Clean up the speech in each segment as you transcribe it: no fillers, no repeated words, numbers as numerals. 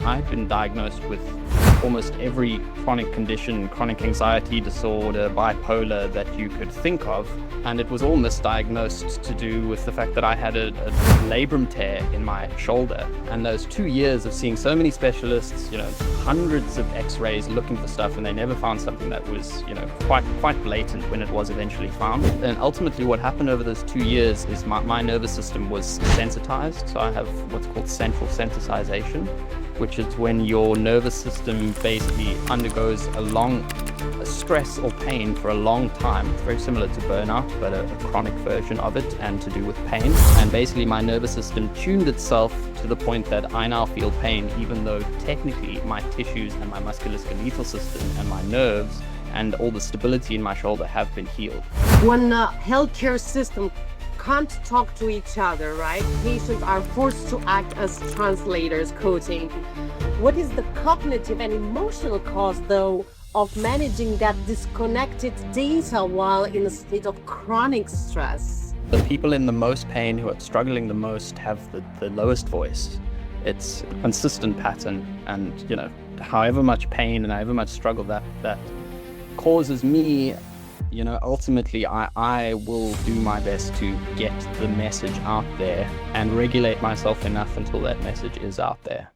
I've been diagnosed with almost every chronic condition, chronic anxiety disorder, bipolar that you could think of. And it was all misdiagnosed to do with the fact that I had a labrum tear in my shoulder. And those 2 years of seeing so many specialists, hundreds of x-rays looking for stuff, and they never found something that was, quite blatant when it was eventually found. And ultimately what happened over those 2 years is my nervous system was sensitized. So I have what's called central sensitization, which is when your nervous system basically undergoes a stress or pain for a long time. It's very similar to burnout, but a chronic version of it, and to do with pain. And basically my nervous system tuned itself to the point that I now feel pain, even though technically my tissues and my musculoskeletal system and my nerves and all the stability in my shoulder have been healed. When healthcare system can't talk to each other, right? Patients are forced to act as translators, coding. What is the cognitive and emotional cost, though, of managing that disconnected data while in a state of chronic stress? The people in the most pain, who are struggling the most, have the lowest voice. It's a consistent pattern, and however much pain and however much struggle that causes me, ultimately I will do my best to get the message out there and regulate myself enough until that message is out there.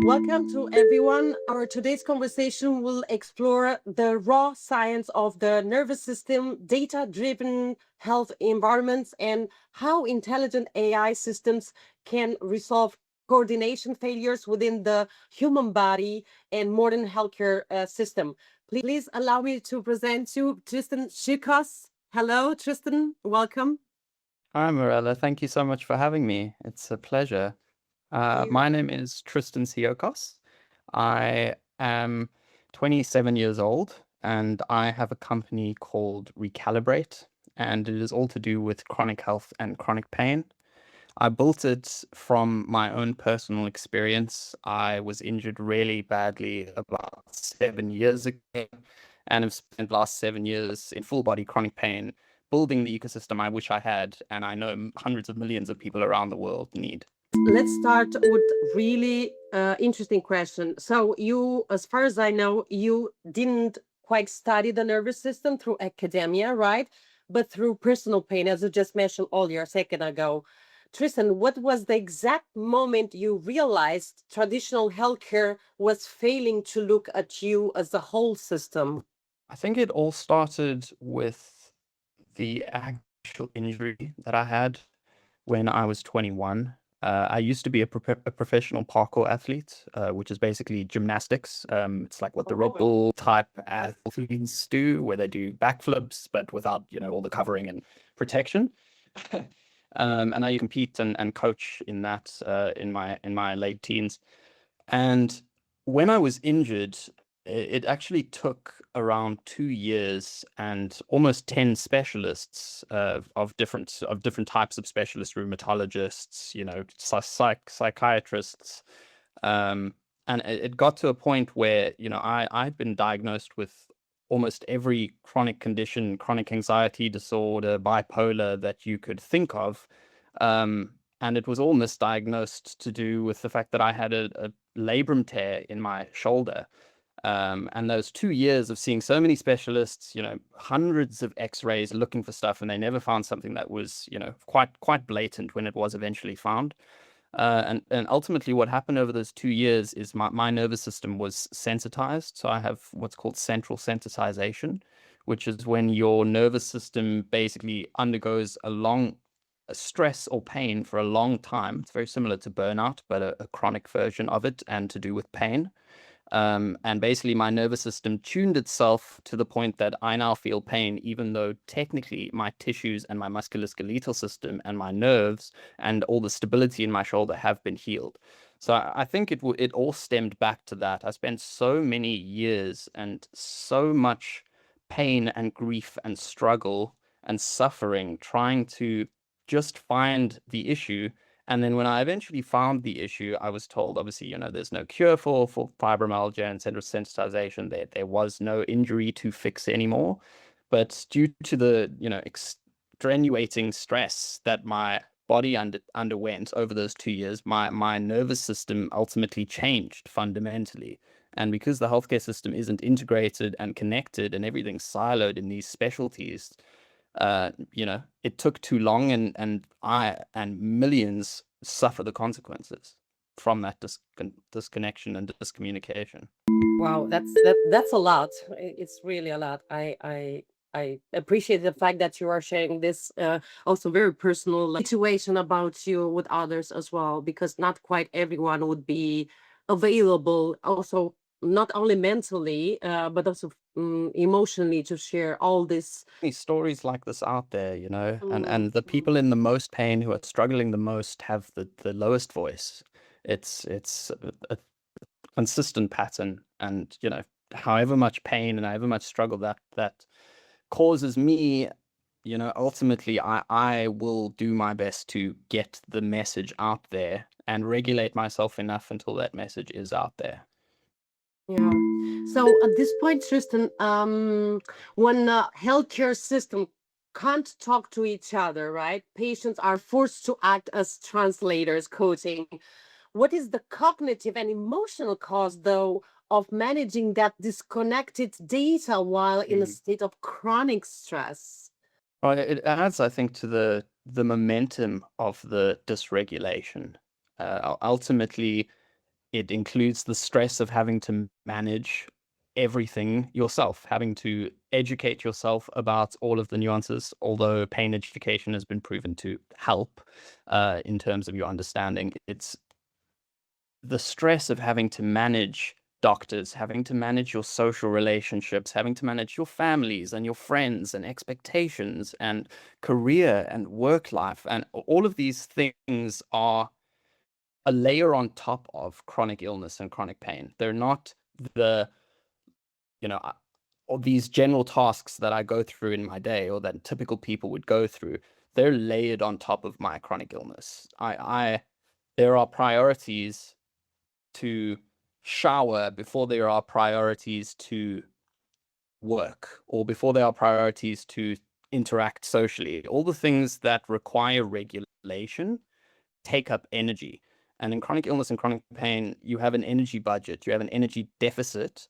Welcome to everyone. Our today's conversation will explore the raw science of the nervous system, data-driven health environments, and how intelligent AI systems can resolve coordination failures within the human body and modern healthcare system. Please allow me to present you Tristan Siokos. Hello, Tristan. Welcome. Hi, Mirela. Thank you so much for having me. It's a pleasure. My name is Tristan Siokos. I am 27 years old, and I have a company called Recalibrate, and it is all to do with chronic health and chronic pain. I built it from my own personal experience. I was injured really badly about 7 years ago, and have spent the last 7 years in full body chronic pain, building the ecosystem I wish I had, and I know hundreds of millions of people around the world need. Let's start with really interesting question. So you, as far as I know, you didn't quite study the nervous system through academia, right? But through personal pain, as you just mentioned earlier a second ago. Tristan, what was the exact moment you realized traditional healthcare was failing to look at you as a whole system? I think it all started with the actual injury that I had when I was 21. I used to be a professional parkour athlete, which is basically gymnastics. It's like what the Red Bull type athletes do, where they do backflips, but without, all the covering and protection. And I compete and coach in that in my late teens. And when I was injured, it actually took around 2 years and almost 10 specialists of different types of specialists, rheumatologists, psychiatrists, and it got to a point where I'd been diagnosed with almost every chronic condition, chronic anxiety disorder, bipolar that you could think of, and it was all misdiagnosed to do with the fact that I had a labrum tear in my shoulder. And those 2 years of seeing so many specialists, hundreds of x-rays looking for stuff, and they never found something that was, quite blatant when it was eventually found. And ultimately what happened over those 2 years is my nervous system was sensitized. So I have what's called central sensitization, which is when your nervous system basically undergoes a stress or pain for a long time. It's very similar to burnout, but a chronic version of it, and to do with pain. And basically my nervous system tuned itself to the point that I now feel pain, even though technically my tissues and my musculoskeletal system and my nerves and all the stability in my shoulder have been healed. So I think it all stemmed back to that. I spent so many years and so much pain and grief and struggle and suffering trying to just find the issue. And then when I eventually found the issue, I was told, obviously, there's no cure for fibromyalgia and central sensitization. There was no injury to fix anymore. But due to the, extenuating stress that my body underwent over those 2 years, my nervous system ultimately changed fundamentally. And because the healthcare system isn't integrated and connected and everything's siloed in these specialties, it took too long, and I and millions suffer the consequences from that disconnection and discommunication. Wow, that's a lot. It's really a lot. I appreciate the fact that you are sharing this also very personal situation about you with others as well, because not quite everyone would be available. Also, not only mentally, but also emotionally to share all this. Stories like this out there, and the people in the most pain who are struggling the most have the lowest voice. It's a consistent pattern, and however much pain and however much struggle that causes me, ultimately I will do my best to get the message out there and regulate myself enough until that message is out there. Yeah. So at this point, Tristan, when healthcare system can't talk to each other, right? Patients are forced to act as translators, coaching. What is the cognitive and emotional cost, though, of managing that disconnected data while in a state of chronic stress? Well, it adds, I think, to the momentum of the dysregulation. Ultimately, it includes the stress of having to manage everything yourself, having to educate yourself about all of the nuances, although pain education has been proven to help in terms of your understanding. It's the stress of having to manage doctors, having to manage your social relationships, having to manage your families and your friends and expectations and career and work life. And all of these things are a layer on top of chronic illness and chronic pain. They're not the, all these general tasks that I go through in my day or that typical people would go through. They're layered on top of my chronic illness. There are priorities to shower before there are priorities to work, or before there are priorities to interact socially. All the things that require regulation take up energy. And in chronic illness and chronic pain, you have an energy budget, you have an energy deficit,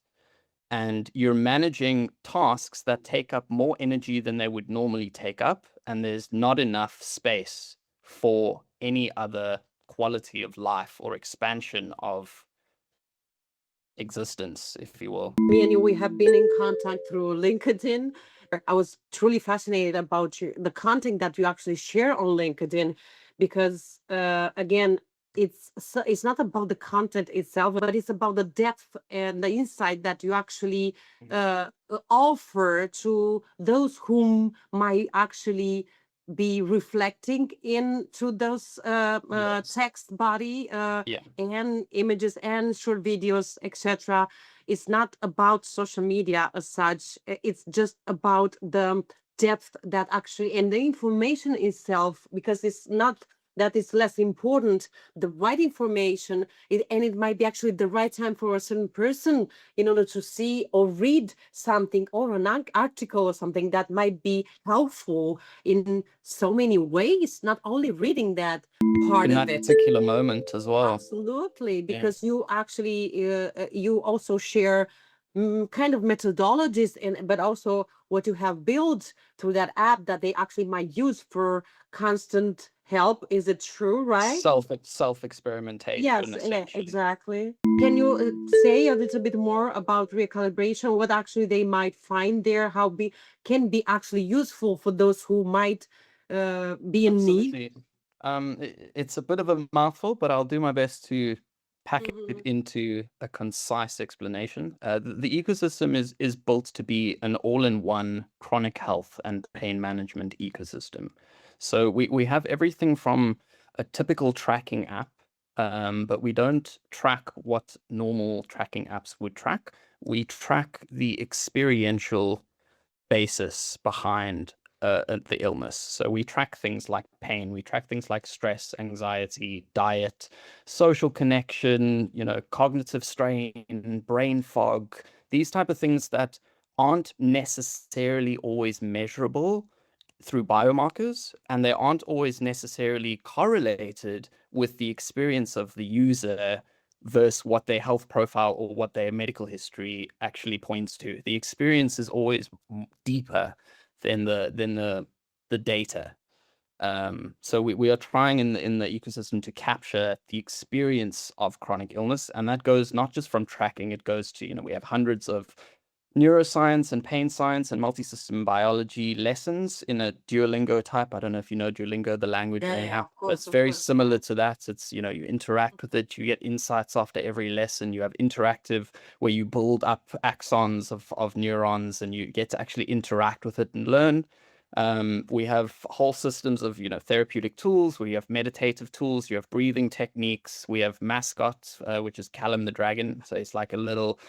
and you're managing tasks that take up more energy than they would normally take up. And there's not enough space for any other quality of life or expansion of existence, if you will. Me and you, we have been in contact through LinkedIn. I was truly fascinated about the content that you actually share on LinkedIn, because again, it's not about the content itself, but it's about the depth and the insight that you actually offer to those whom might actually be reflecting into those Yes. text body Yeah. and images and short videos, etc. It's not about social media as such. It's just about the depth that actually, and the information itself, because it's not that it's less important, the right information, and it might be actually the right time for a certain person in order to see or read something, or an article or something that might be helpful in so many ways, not only reading that part In of that it. particular moment as well. Absolutely, Yeah. because you actually you also share kind of methodologies, but also what you have built through that app that they actually might use for constant help. Is it true, right? Self experimentation, Yes, yeah, essentially. exactly. Can you say a little bit more about recalibration? What actually they might find there? How can be actually useful for those who might be in need? Absolutely. It's a bit of a mouthful, but I'll do my best to pack it into a concise explanation. The ecosystem is built to be an all-in-one chronic health and pain management ecosystem. So we have everything from a typical tracking app, but we don't track what normal tracking apps would track. We track the experiential basis behind the illness. So we track things like pain, we track things like stress, anxiety, diet, social connection, cognitive strain, brain fog, these type of things that aren't necessarily always measurable through biomarkers, and they aren't always necessarily correlated with the experience of the user versus what their health profile or what their medical history actually points to. The experience is always deeper than the data. So we are trying in the ecosystem to capture the experience of chronic illness, and that goes not just from tracking, it goes to, we have hundreds of neuroscience and pain science and multi-system biology lessons in a Duolingo type. I don't know if you know Duolingo, the language app, but it's very similar to that. It's, you interact with it, you get insights after every lesson, you have interactive where you build up axons of neurons and you get to actually interact with it and learn. We have whole systems of, therapeutic tools. We have meditative tools. You have breathing techniques. We have mascot, which is Callum the dragon. So it's like a little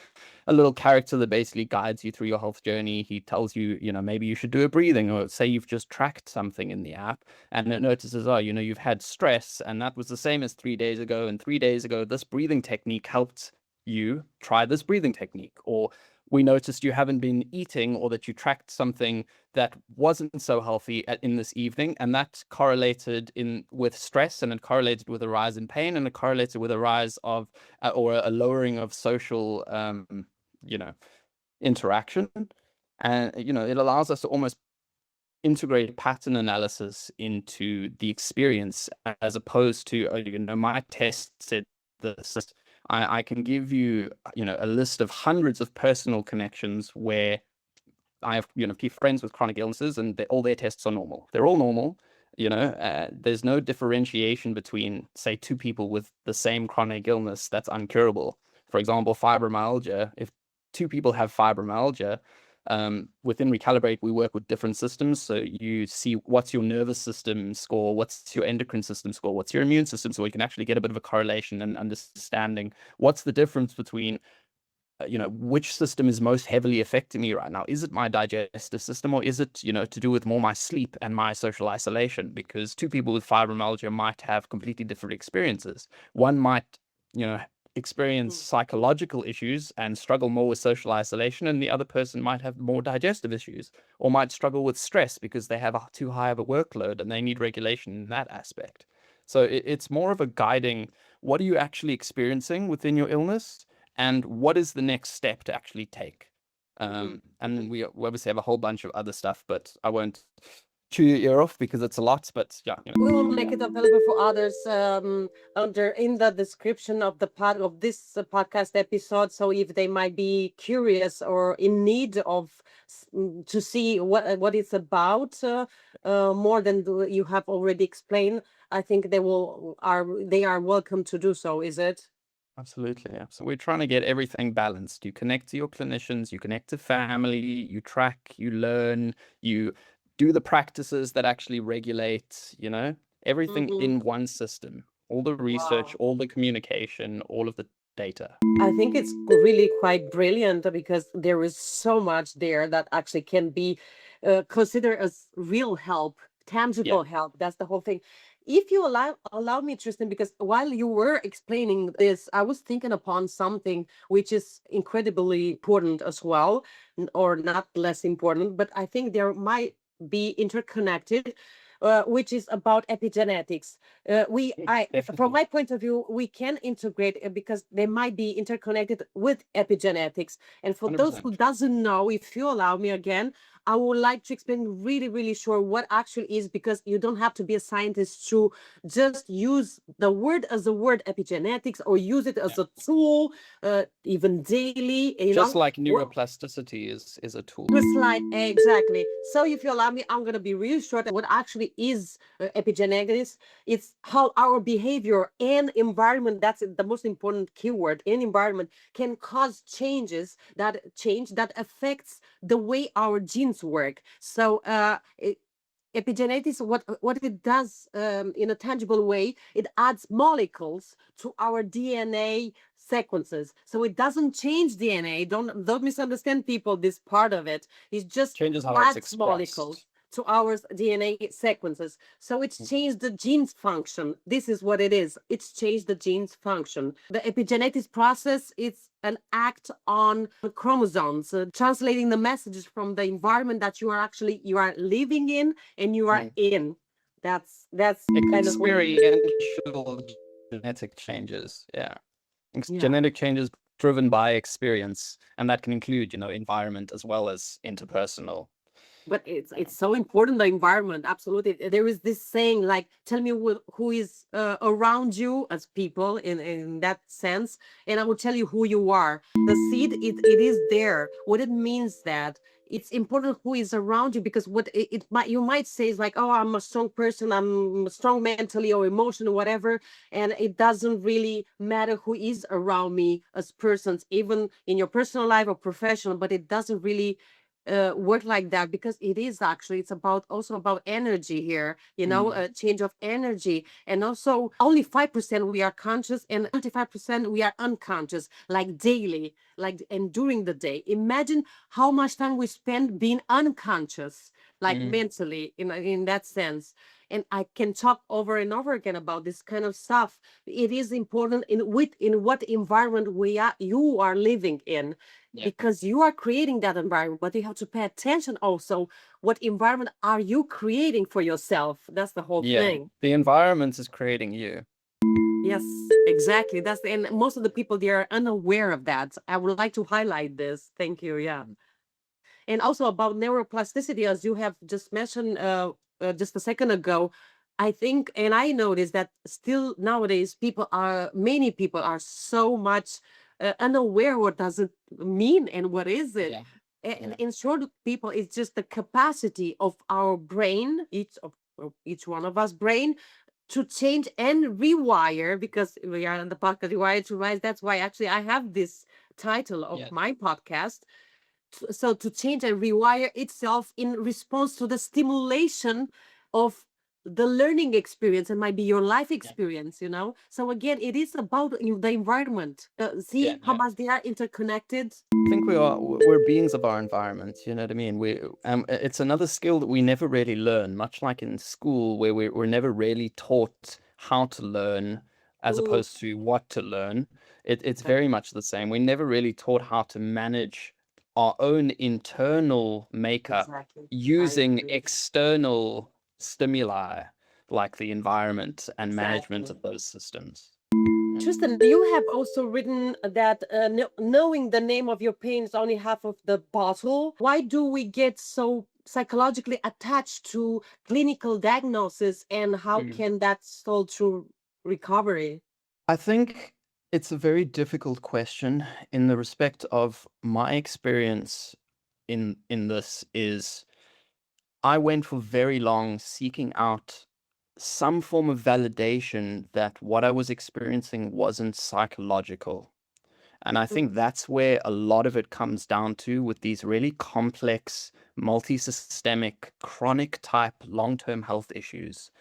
character that basically guides you through your health journey. He tells you, maybe you should do a breathing, or say you've just tracked something in the app and it notices, oh, you've had stress and that was the same as 3 days ago. And 3 days ago, this breathing technique helped you try this breathing technique. Or we noticed you haven't been eating, or that you tracked something that wasn't so healthy in this evening, and that correlated with stress, and it correlated with a rise in pain, and it correlated with a rise of or a lowering of social interaction. And it allows us to almost integrate pattern analysis into the experience, as opposed to my test said this. I can give you a list of hundreds of personal connections where I have friends with chronic illnesses, and all their tests are normal. They're all normal. There's no differentiation between, say, two people with the same chronic illness that's uncurable. For example, fibromyalgia. If two people have fibromyalgia, within Recalibrate, we work with different systems. So you see what's your nervous system score, what's your endocrine system score, what's your immune system, so we can actually get a bit of a correlation and understanding what's the difference between which system is most heavily affecting me right now. Is it my digestive system, or is it to do with more my sleep and my social isolation? Because two people with fibromyalgia might have completely different experiences. One might experience psychological issues and struggle more with social isolation, and the other person might have more digestive issues, or might struggle with stress because they have too high of a workload and they need regulation in that aspect. So it's more of a guiding, what are you actually experiencing within your illness, and what is the next step to actually take? And then we obviously have a whole bunch of other stuff, but I won't chew your ear off because it's a lot. But yeah, we will make it available for others in the description of this podcast episode. So if they might be curious or in need of to see what it's about more than you have already explained, I think they are welcome to do so. Is it? Absolutely. Yeah. So we're trying to get everything balanced. You connect to your clinicians, you connect to family, you track, you learn, you do the practices that actually regulate, everything in one system, all the research, all the communication, all of the data. I think it's really quite brilliant, because there is so much there that actually can be considered as real help, tangible help. That's the whole thing. If you allow me, Tristan, because while you were explaining this, I was thinking upon something which is incredibly important as well, or not less important, but I think there might be interconnected, which is about epigenetics. From my point of view, we can integrate because they might be interconnected with epigenetics. And for 100%. Those who doesn't know, if you allow me again, I would like to explain really, really short what actually is, because you don't have to be a scientist to just use the word as a word, epigenetics, or use it as a tool, even daily. Just like neuroplasticity is a tool. Just like, exactly. So if you allow me, I'm going to be really short. What actually is epigenetics? It's how our behavior and environment, that's the most important keyword, in environment, can cause changes that affects the way our genes work. So epigenetics, what it does in a tangible way, it adds molecules to our DNA sequences. So it doesn't change DNA. Don't misunderstand, people, this part of it. It just changes how adds it's molecules. to our DNA sequences. So it's changed the gene's function. This is what it is. It's changed the gene's function. The epigenetics process is an act on chromosomes, translating the messages from the environment that you are living in and you are in. That's kind of Experiential genetic changes. Yeah. Genetic changes driven by experience, and that can include, environment as well as interpersonal. But it's so important, the environment. Absolutely. There is this saying like, tell me who is around you as people in that sense, and I will tell you who you are. The seed, it is there. What it means that it's important who is around you, because what it might, you might say is like, oh, I'm a strong person, I'm strong mentally or emotionally, whatever, and it doesn't really matter who is around me as persons, even in your personal life or professional, but it doesn't really work like that, because it is actually, it's about also about energy here, a change of energy. And also only 5% we are conscious and 95% we are unconscious, like daily, like, and during the day. Imagine how much time we spend being unconscious, like mentally, in that sense. And I can talk over and over again about this kind of stuff. It is important in what environment you are living in, because you are creating that environment, but you have to pay attention also, what environment are you creating for yourself? That's the whole thing. The environment is creating you. Yes, exactly. And most of the people, they are unaware of that. I would like to highlight this. Thank you. Yeah. And also about neuroplasticity, as you have just mentioned just a second ago, I think, and I noticed that still nowadays many people are so much unaware what does it mean and what is it. And in short, people, it's just the capacity of our brain, each one of us brain, to change and rewire, because we are on the podcast Rewire to Rise. That's why actually I have this title of my podcast. So to change and rewire itself in response to the stimulation of the learning experience, and might be your life experience, So again, it is about the environment. See how much they are interconnected. I think we're beings of our environment. You know what I mean? It's another skill that we never really learn, much like in school, where we're never really taught how to learn as opposed to what to learn. It's very much the same. We never really taught how to manage our own internal makeup using external stimuli like the environment and management of those systems. Tristan, you have also written that knowing the name of your pain is only half of the battle. Why do we get so psychologically attached to clinical diagnosis, and how can that stall through recovery? I think it's a very difficult question in the respect of my experience in this is I went for very long seeking out some form of validation that what I was experiencing wasn't psychological. And I think that's where a lot of it comes down to with these really complex, multi-systemic, chronic type long-term health issues.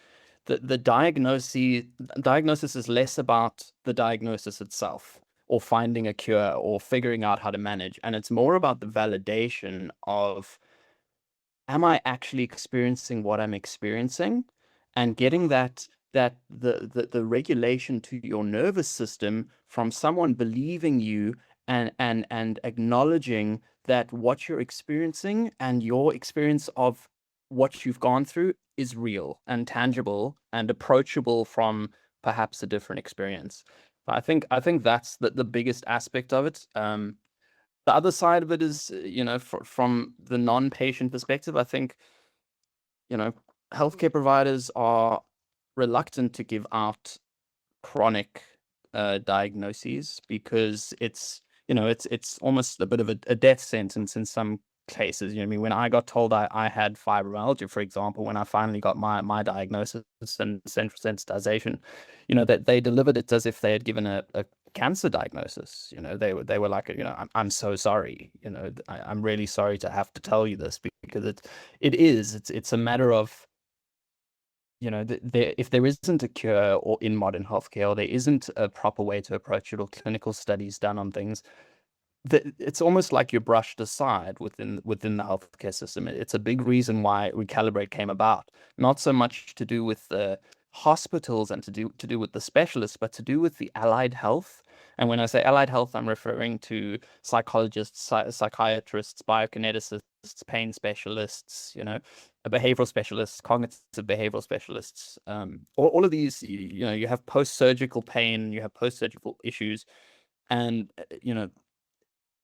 The diagnosis is less about the diagnosis itself or finding a cure or figuring out how to manage. And it's more about the validation of, am I actually experiencing what I'm experiencing? And getting the regulation to your nervous system from someone believing you and acknowledging that what you're experiencing and your experience of what you've gone through is real and tangible and approachable from perhaps a different experience. I think that's the biggest aspect of it. The other side of it is, from the non-patient perspective, I think, healthcare providers are reluctant to give out chronic diagnoses because it's almost a bit of a death sentence in some cases. You know what I mean? When I got told I had fibromyalgia, for example, when I finally got my diagnosis and central sensitization, that they delivered it as if they had given a cancer diagnosis. They were like, I'm so sorry. I'm really sorry to have to tell you this, because it's a matter of, if there isn't a cure or in modern healthcare, or there isn't a proper way to approach it, or clinical studies done on things, it's almost like you're brushed aside within the healthcare system. It's a big reason why Recalibrate came about. Not so much to do with the hospitals and to do with the specialists, but to do with the allied health. And when I say allied health, I'm referring to psychologists, psychiatrists, biokineticists, pain specialists, behavioral specialists, cognitive behavioral specialists. All of these, you have post-surgical pain, you have post-surgical issues, and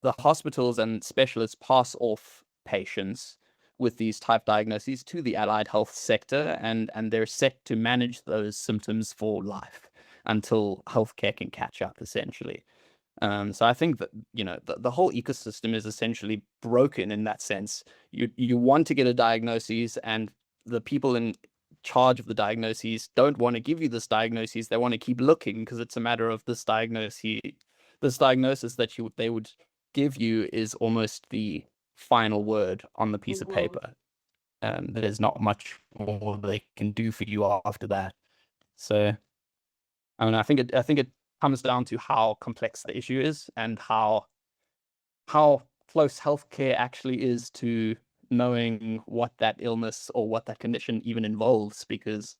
the hospitals and specialists pass off patients with these type diagnoses to the allied health sector, and they're set to manage those symptoms for life until healthcare can catch up, essentially. So I think that the whole ecosystem is essentially broken in that sense. You want to get a diagnosis, and the people in charge of the diagnoses don't want to give you this diagnosis. They want to keep looking because it's a matter of this diagnosis that they would give you is almost the final word on the piece of paper. There's not much more they can do for you after that. So, I mean, I think it comes down to how complex the issue is and how close healthcare actually is to knowing what that illness or what that condition even involves, because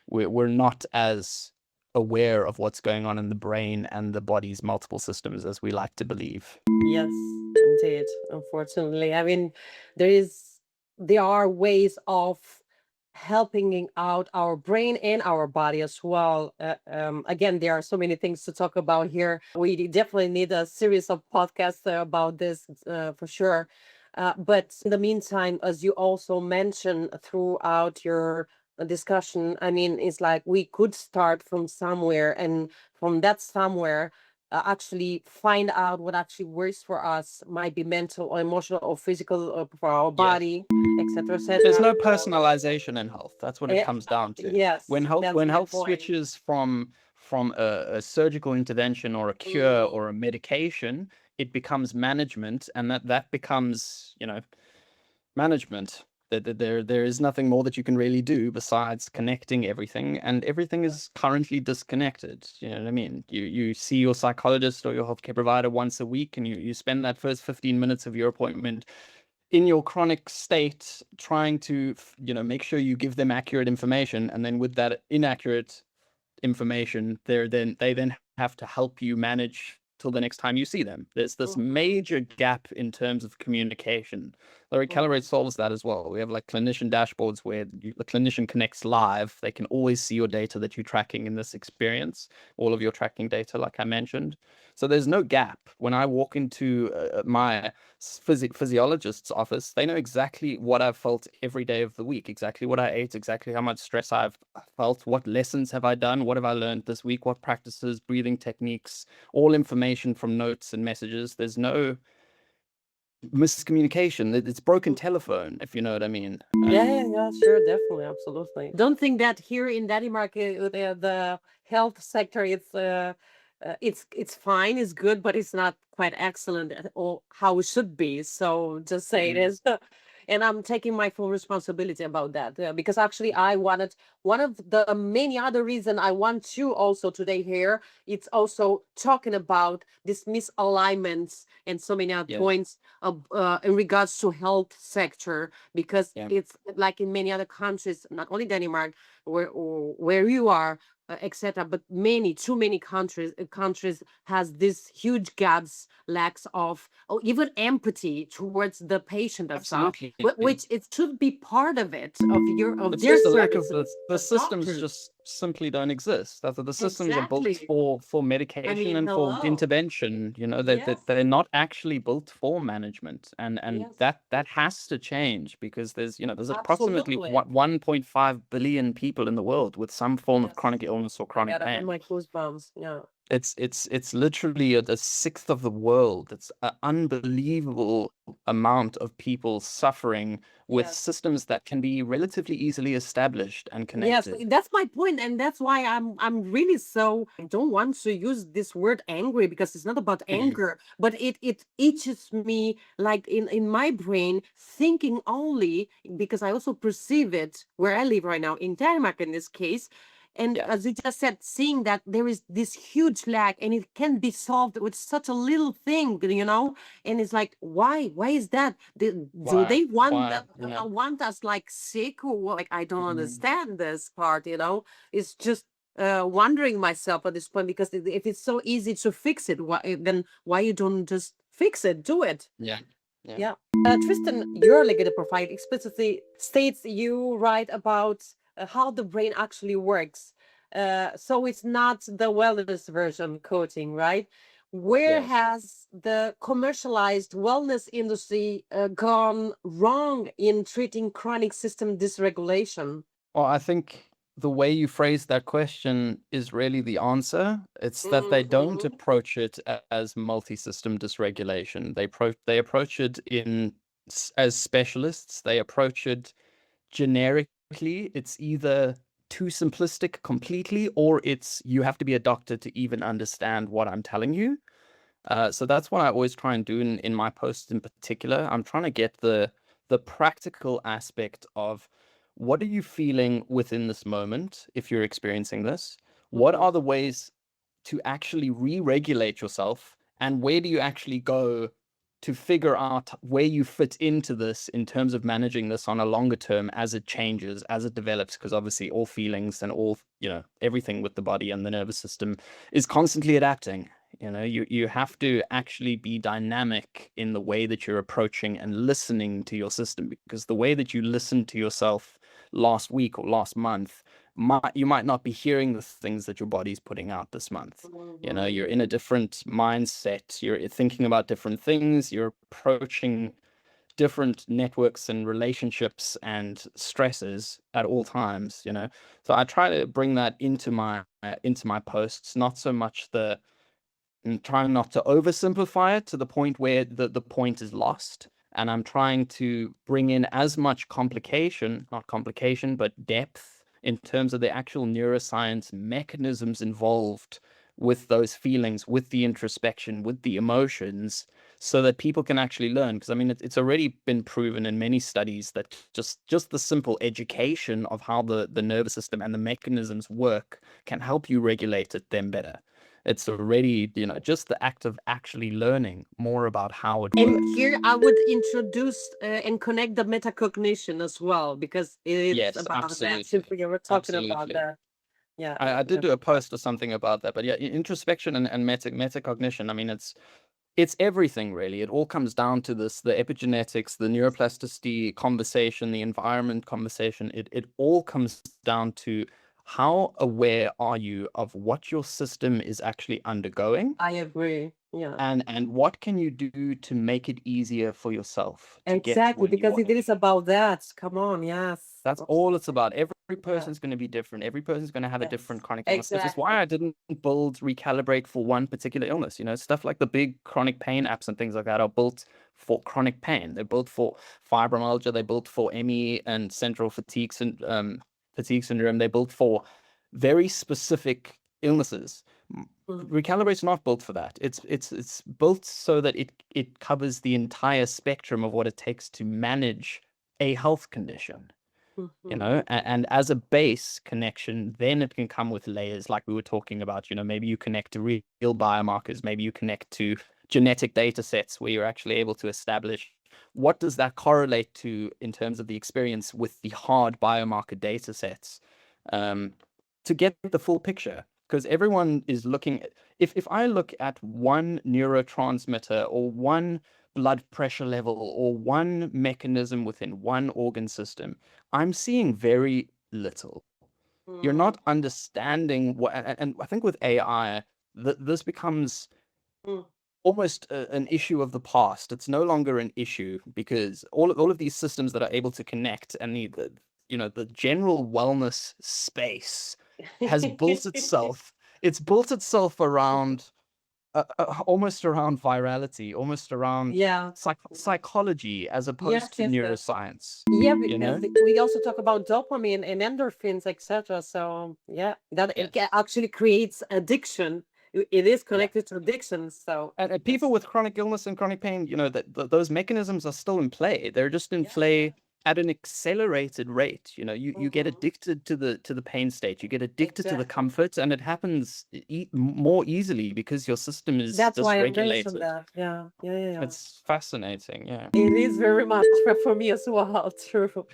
we're not as aware of what's going on in the brain and the body's multiple systems as we like to believe. Yes, indeed. Unfortunately, I mean, there are ways of helping out our brain and our body as well. Again, there are so many things to talk about here. We definitely need a series of podcasts about this for sure. But in the meantime, as you also mentioned throughout your discussion, I mean, it's like we could start from somewhere, and from that somewhere, actually find out what actually works for us, might be mental or emotional or physical or for our body, etc., etc. There's no personalization in health. That's what it comes down to. Yes, when health switches from a surgical intervention or a cure or a medication, it becomes management, and that becomes management. There is nothing more that you can really do besides connecting everything, and everything is currently disconnected. You know what I mean? You see your psychologist or your healthcare provider once a week, and you spend that first 15 minutes of your appointment in your chronic state trying to make sure you give them accurate information, and then with that inaccurate information, they then have to help you manage till the next time you see them. There's this major gap in terms of communication. The Recalibrate solves that as well. We have like clinician dashboards where the clinician connects live. They can always see your data that you're tracking in this experience, all of your tracking data, like I mentioned. So there's no gap. When I walk into my physiologist's office, they know exactly what I've felt every day of the week, exactly what I ate, exactly how much stress I've felt, what lessons have I done, what have I learned this week, what practices, breathing techniques, all information from notes and messages. There's no miscommunication. It's broken telephone, if you know what I mean. Yeah, sure, definitely, absolutely. Don't think that here in Denmark, the health sector, it's fine, it's good, but it's not quite excellent at all how it should be. So just say it is. And I'm taking my full responsibility about that, because actually I wanted, one of the many other reason I want you also today here, it's also talking about this misalignments and so many other points of, in regards to health sector, because it's like in many other countries, not only Denmark, where you are, etc., but too many countries has this huge gaps, lacks of, or even empathy towards the patient itself, which it should be part of it, of their services. The systems just simply don't exist. The systems are built for medication and for intervention. They're not actually built for management, and that has to change, because there's approximately 1.5 billion people in the world with some form of chronic illness or chronic pain. My goosebumps. It's literally a sixth of the world. It's an unbelievable amount of people suffering with systems that can be relatively easily established and connected. Yes, that's my point, and that's why I'm really so, I don't want to use this word angry, because it's not about anger, but it itches me, like in my brain, thinking only, because I also perceive it where I live right now in Denmark in this case. And Yeah. as you just said, seeing that there is this huge lag and it can be solved with such a little thing, and it's like, why is that? Do they Yeah. want us like sick, or what? Like, I don't Mhm. understand this part. It's just wondering myself at this point, because if it's so easy to fix it, then why you don't just fix it, do it? Yeah. Yeah. Yeah. Tristan, your Ligator profile explicitly states you write about how the brain actually works. So it's not the wellness version coaching, right? Where Yes. has the commercialized wellness industry gone wrong in treating chronic system dysregulation? Well, I think the way you phrase that question is really the answer. It's that they don't Mhm. approach it as multi-system dysregulation. They approach it as specialists. They approach it generically. It's either too simplistic completely, or it's you have to be a doctor to even understand what I'm telling you. So that's what I always try and do in my posts in particular. I'm trying to get the practical aspect of what are you feeling within this moment if you're experiencing this? What Mhm. are the ways to actually re-regulate yourself, and where do you actually go to figure out where you fit into this in terms of managing this on a longer term as it changes, as it develops? Because obviously all feelings and all, everything with the body and the nervous system is constantly adapting. You have to actually be dynamic in the way that you're approaching and listening to your system, because the way that you listened to yourself last week or last month, you might not be hearing the things that your body's putting out this month. You're in a different mindset, you're thinking about different things, you're approaching different networks and relationships and stresses at all times. So I try to bring that into my posts, not so much and trying not to oversimplify it to the point where the point is lost. And I'm trying to bring in as much not complication, but depth in terms of the actual neuroscience mechanisms involved with those feelings, with the introspection, with the emotions, so that people can actually learn. Because I mean, it's already been proven in many studies that just the simple education of how the nervous system and the mechanisms work can help you regulate it then better. It's already, just the act of actually learning more about how it And works. here I would introduce and connect the metacognition as well, because it's Yes, about that. absolutely. Simply, you were talking about Absolutely. that. Yeah. I did do a post or something about that, but yeah, introspection and metacognition. I mean, it's everything really. It all comes down to the epigenetics, the neuroplasticity conversation, the environment conversation. It all comes down to how aware are you of what your system is actually undergoing, I agree. Yeah. and what can you do to make it easier for yourself to get to Exactly, where you because want it to is be. about that. Come on, yes. That's all it's about. Every Yeah, person's going to be different. Every person's going to have a different yes. chronic illness. This is Exactly. why I didn't build Recalibrate for one particular illness. Stuff like the big chronic pain apps and things like that are built for chronic pain. They're built for fibromyalgia. They're built for ME and central fatigue syndrome. They're built for very specific illnesses. Mm, Recalibrate's not built for that. It's built so that it covers the entire spectrum of what it takes to manage a health condition. mhm. And as a base connection, then it can come with layers like we were talking about. Maybe you connect to real biomarkers, maybe you connect to genetic data sets where you're actually able to establish what does that correlate to in terms of the experience with the hard biomarker data sets, um, to get the full picture. Because everyone is looking at, if I look at one neurotransmitter or one blood pressure level or one mechanism within one organ system, I'm seeing very little. You're Mm, not understanding what, and I think with AI, this becomes mm, almost an issue of the past. It's no longer an issue because all of these systems that are able to connect and the general wellness space has built itself. It's built itself around almost around virality, almost around Yeah. psychology as Yes, opposed to yes, yes. neuroscience. Yeah, You know? we also talk about dopamine and endorphins, etc. So yeah, that it Yes. actually creates addiction. It is Yeah. connected to addiction. So And people yes. with chronic illness and chronic pain, those mechanisms are still in play. They're just in Yeah, yeah. play at an accelerated rate. You get addicted to the pain state, you get addicted to the comfort, and it happens more easily because your system is That's why I dysregulated. mentioned that. Yeah. It's fascinating. Yeah. It is very much for me as well. True.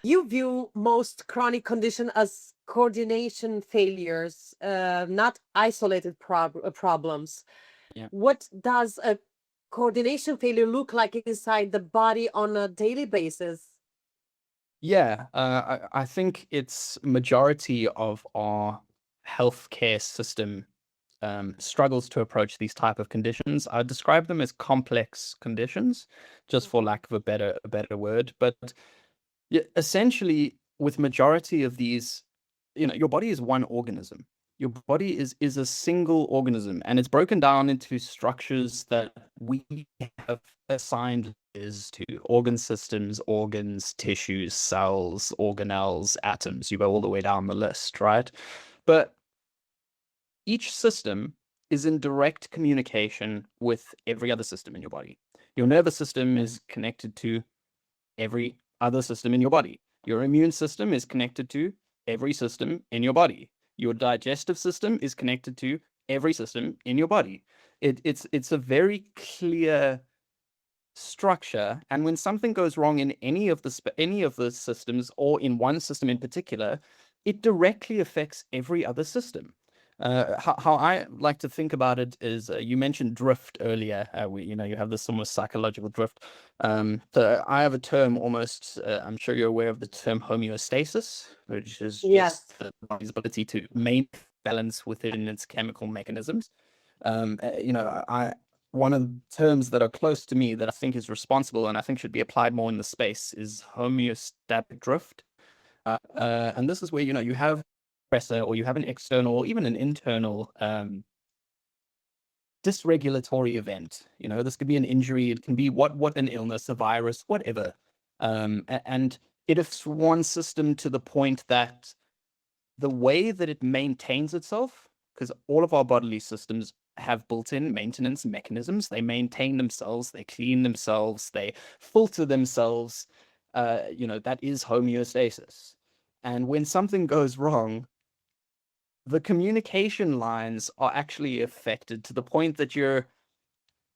You view most chronic condition as coordination failures, not isolated problems. Yeah. What does a coordination failure look like inside the body on a daily basis? Yeah, I think it's majority of our healthcare system struggles to approach these type of conditions. I describe them as complex conditions, just for lack of a better word. But yeah, essentially, with majority of these, your body is one organism. Your body is a single organism, and it's broken down into structures that we have assigned is to organ systems, organs, tissues, cells, organelles, atoms. You go all the way down the list, right? But each system is in direct communication with every other system in your body. Your nervous system is connected to every other system in your body. Your immune system is connected to every system in your body. Your digestive system is connected to every system in your body. It's a very clear structure, and when something goes wrong in any of the systems, or in one system in particular, it directly affects every other system. How I like to think about it is, you mentioned drift earlier. You have this almost psychological drift. So I have a term almost. I'm sure you're aware of the term homeostasis, which is just the body's ability to maintain balance within its chemical mechanisms. One of the terms that are close to me that I think is responsible and I think should be applied more in the space is homeostatic drift. And this is where, you have pressor, or you have an external or even an internal dysregulatory event. This could be an injury, it can be what an illness, a virus, whatever. And it affects one system to the point that the way that it maintains itself, because all of our bodily systems have built-in maintenance mechanisms. They maintain themselves, they clean themselves, they filter themselves. That is homeostasis. And when something goes wrong, the communication lines are actually affected to the point that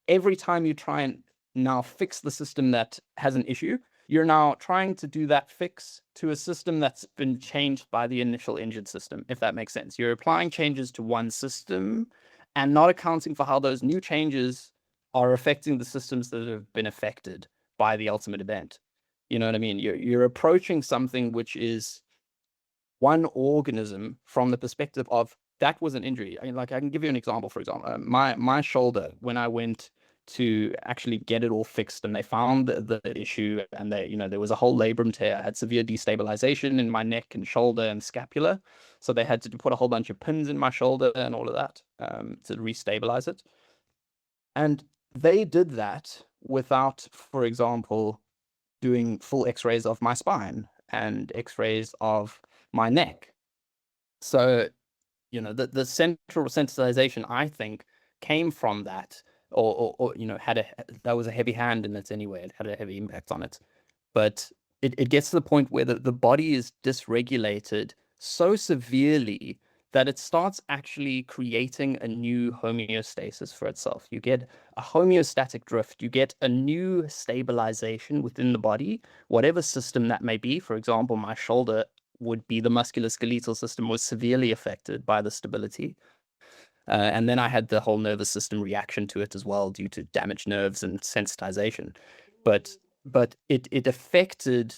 every time you try and now fix the system that has an issue, you're now trying to do that fix to a system that's been changed by the initial injured system, if that makes sense. You're applying changes to one system and not accounting for how those new changes are affecting the systems that have been affected by the ultimate event. You know what I mean? You're approaching something which is one organism from the perspective of that was an injury. I mean, like, I can give you an example. For example, my shoulder, when I went to actually get it all fixed, and they found the issue, and there was a whole labrum tear. I had severe destabilization in my neck and shoulder and scapula, so they had to put a whole bunch of pins in my shoulder and all of that to restabilize it. And they did that without, for example, doing full x-rays of my spine and x-rays of my neck. So, the central sensitization, I think, came from that, or that was a heavy hand in it anyway. It had a heavy impact on it. But it gets to the point where the body is dysregulated so severely that it starts actually creating a new homeostasis for itself. You get a homeostatic drift, you get a new stabilization within the body, whatever system that may be. For example, my shoulder would be the musculoskeletal system was severely affected by the stability. And then I had the whole nervous system reaction to it as well due to damaged nerves and sensitization. But it affected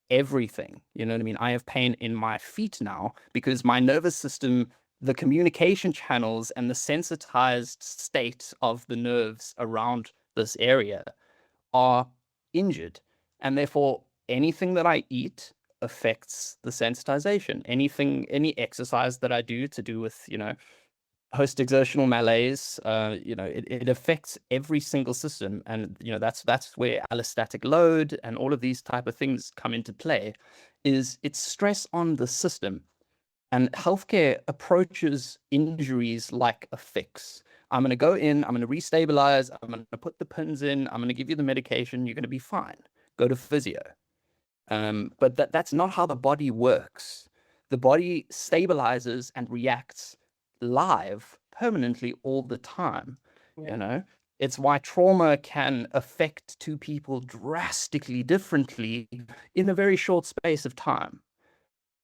everything. You know what I mean? I have pain in my feet now because my nervous system, the communication channels and the sensitized state of the nerves around this area are injured. And therefore, anything that I eat affects the sensitization. Any exercise that I do to do with, post-exertional malaise, it affects every single system. And, that's where allostatic load and all of these type of things come into play, is it's stress on the system. And healthcare approaches injuries like a fix. I'm going to go in, I'm going to restabilize, I'm going to put the pins in, I'm going to give you the medication, you're going to be fine. go to physio. But that's not how the body works. The body stabilizes and reacts live permanently all the time. You know, it's why trauma can affect two people drastically differently in a very short space of time.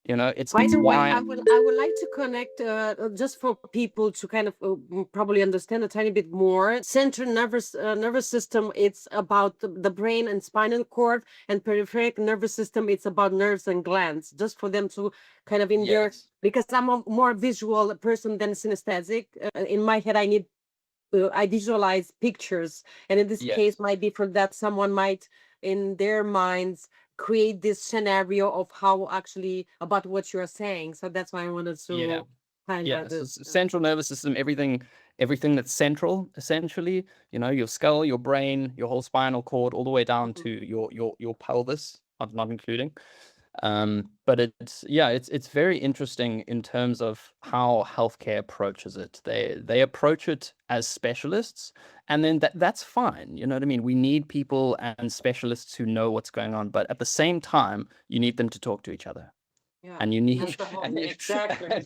You know, it's By the way, why I would like to connect just for people to kind of probably understand a tiny bit more. Central nervous system, it's about the brain and spinal cord, and peripheral nervous system, it's about nerves and glands. Just for them to kind of in their, because I'm a more visual person than synesthetic. In my head, I visualize pictures, and in this case might be for that someone might in their minds create this scenario of how actually about what you're saying. So that's why I wanted to highlight so this. central nervous system, everything that's central, essentially, you know, your skull, your brain, your whole spinal cord, all the way down to your pelvis, not including. But it's very interesting in terms of how healthcare approaches it. They approach it as specialists, and then that's fine. You know what I mean? We need people and specialists who know what's going on, but at the same time, you need them to talk to each other. And you need exactly.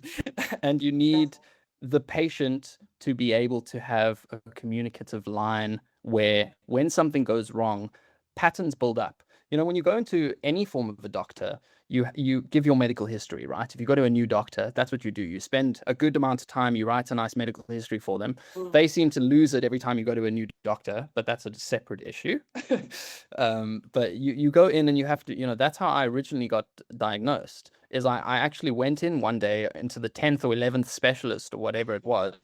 and you need the patient to be able to have a communicative line where when something goes wrong, patterns build up. You know, when you go into any form of a doctor, you give your medical history, right? If you go to a new doctor, that's what you do. You spend a good amount of time, you write a nice medical history for them. They seem to lose it every time you go to a new doctor, but that's a separate issue. But you go in and you have to, you know, that's how I originally got diagnosed. Is I actually went in one day into the 10th or 11th specialist or whatever it was,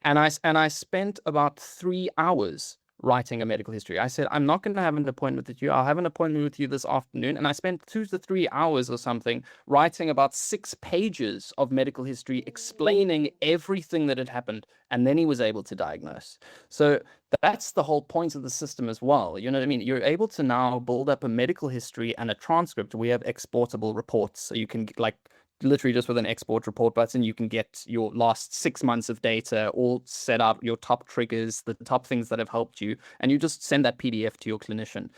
and I spent about 3 hours writing a medical history. I said, I'm not going to have an appointment with you. I'll have an appointment with you this afternoon. And I spent 2 to 3 hours or something writing about 6 pages of medical history, explaining everything that had happened. And then he was able to diagnose. So that's the whole point of the system as well. You know what I mean? You're able to now build up a medical history and a transcript. We have exportable reports. So you can literally just with an export report button, you can get your last 6 months of data all set up, your top triggers, the top things that have helped you, and you just send that PDF to your clinician,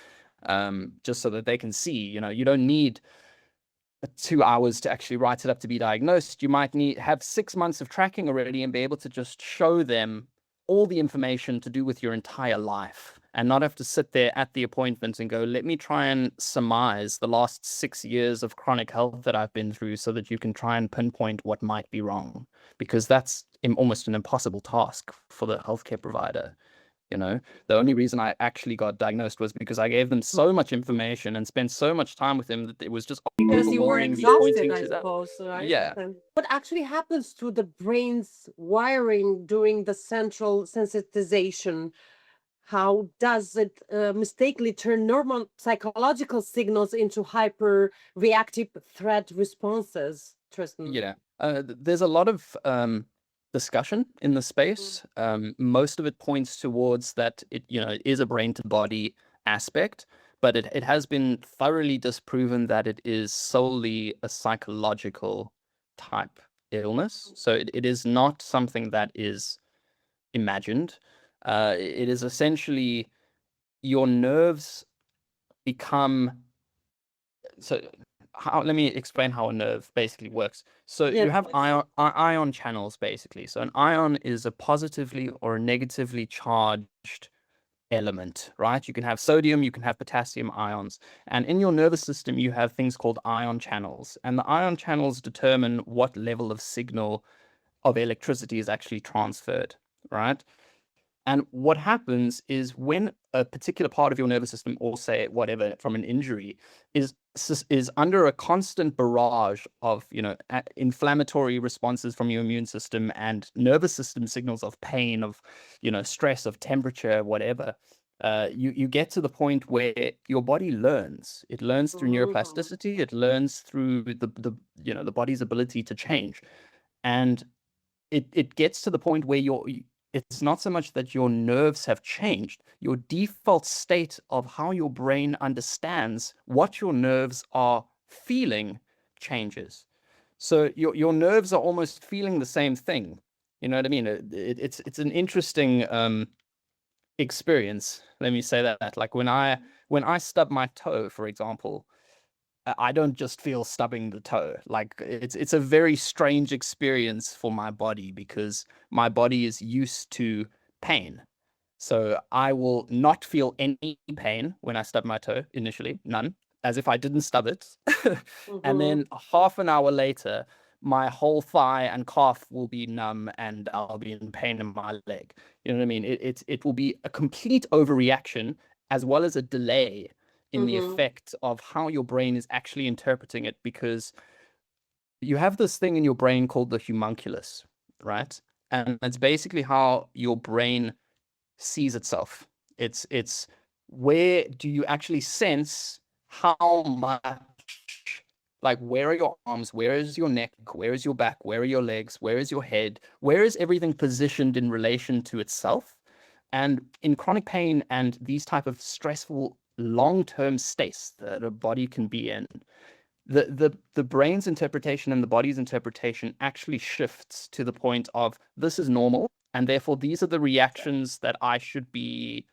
just so that they can see. You know, you don't need 2 hours to actually write it up to be diagnosed. You might have 6 months of tracking already and be able to just show them all the information to do with your entire life, and not have to sit there at the appointment and go, let me try and surmise the last 6 years of chronic health that I've been through so that you can try and pinpoint what might be wrong, because that's almost an impossible task for the healthcare provider. You know, the only reason I actually got diagnosed was because I gave them so much information and spent so much time with them that it was just because you were overwhelming me exhausted, pointing I to that. suppose, right? Yeah. What actually happens to the brain's wiring during the central sensitization? How does it mistakenly turn normal psychological signals into hyper reactive threat responses, Tristan? Yeah. There's a lot of discussion in the space. Most of it points towards that it is a brain to body aspect, but it has been thoroughly disproven that it is solely a psychological type illness. So it is not something that is imagined. It is essentially your nerves become let me explain how a nerve basically works. So you have ion channels, basically. So an ion is a positively or a negatively charged element, right? You can have sodium, you can have potassium ions. And in your nervous system, you have things called ion channels. And the ion channels determine what level of signal of electricity is actually transferred, right? And what happens is when a particular part of your nervous system, or say whatever from an injury, is under a constant barrage of inflammatory responses from your immune system and nervous system signals of pain, of stress, of temperature, whatever, you get to the point where your body learns. It learns through neuroplasticity. It learns through the body's ability to change, and it gets to the point where it's not so much that your nerves have changed. Your default state of how your brain understands what your nerves are feeling changes. So your nerves are almost feeling the same thing. You know what I mean? It's an interesting experience. Let me say that. Like when when I stub my toe, for example, I don't just feel stubbing the toe. Like it's a very strange experience for my body because my body is used to pain. So I will not feel any pain when I stub my toe initially, none, as if I didn't stub it. And then half an hour later, my whole thigh and calf will be numb and I'll be in pain in my leg. You know what I mean? It will be a complete overreaction as well as a delay in the effect of how your brain is actually interpreting it, because you have this thing in your brain called the homunculus, right? And it's basically how your brain sees itself. It's where do you actually sense how much, like where are your arms, where is your neck, where is your back, where are your legs, where is your head, where is everything positioned in relation to itself? And in chronic pain and these type of stressful long-term states that a body can be in, the brain's interpretation and the body's interpretation actually shifts to the point of this is normal, and therefore these are the reactions that I should be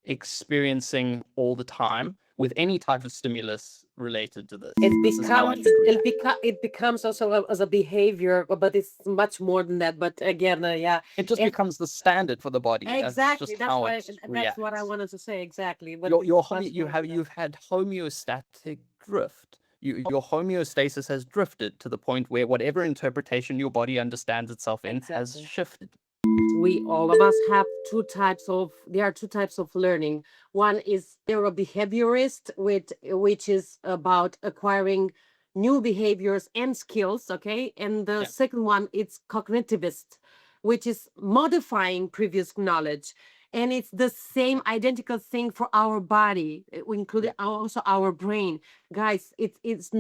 experiencing all the time with any type of stimulus related to this. It becomes also as a behavior, but it's much more than that. But again, it just becomes the standard for the body. Exactly. That's how it That's reacts. what I wanted to say. Exactly. But you've had homeostatic drift. Your homeostasis has drifted to the point where whatever interpretation your body understands itself in has shifted. All of us have there are two types of learning. One is neurobehaviorist, which is about acquiring new behaviors and skills, okay? And the second one, it's cognitivist, which is modifying previous knowledge. And it's the same identical thing for our body, including also our brain. Guys, it's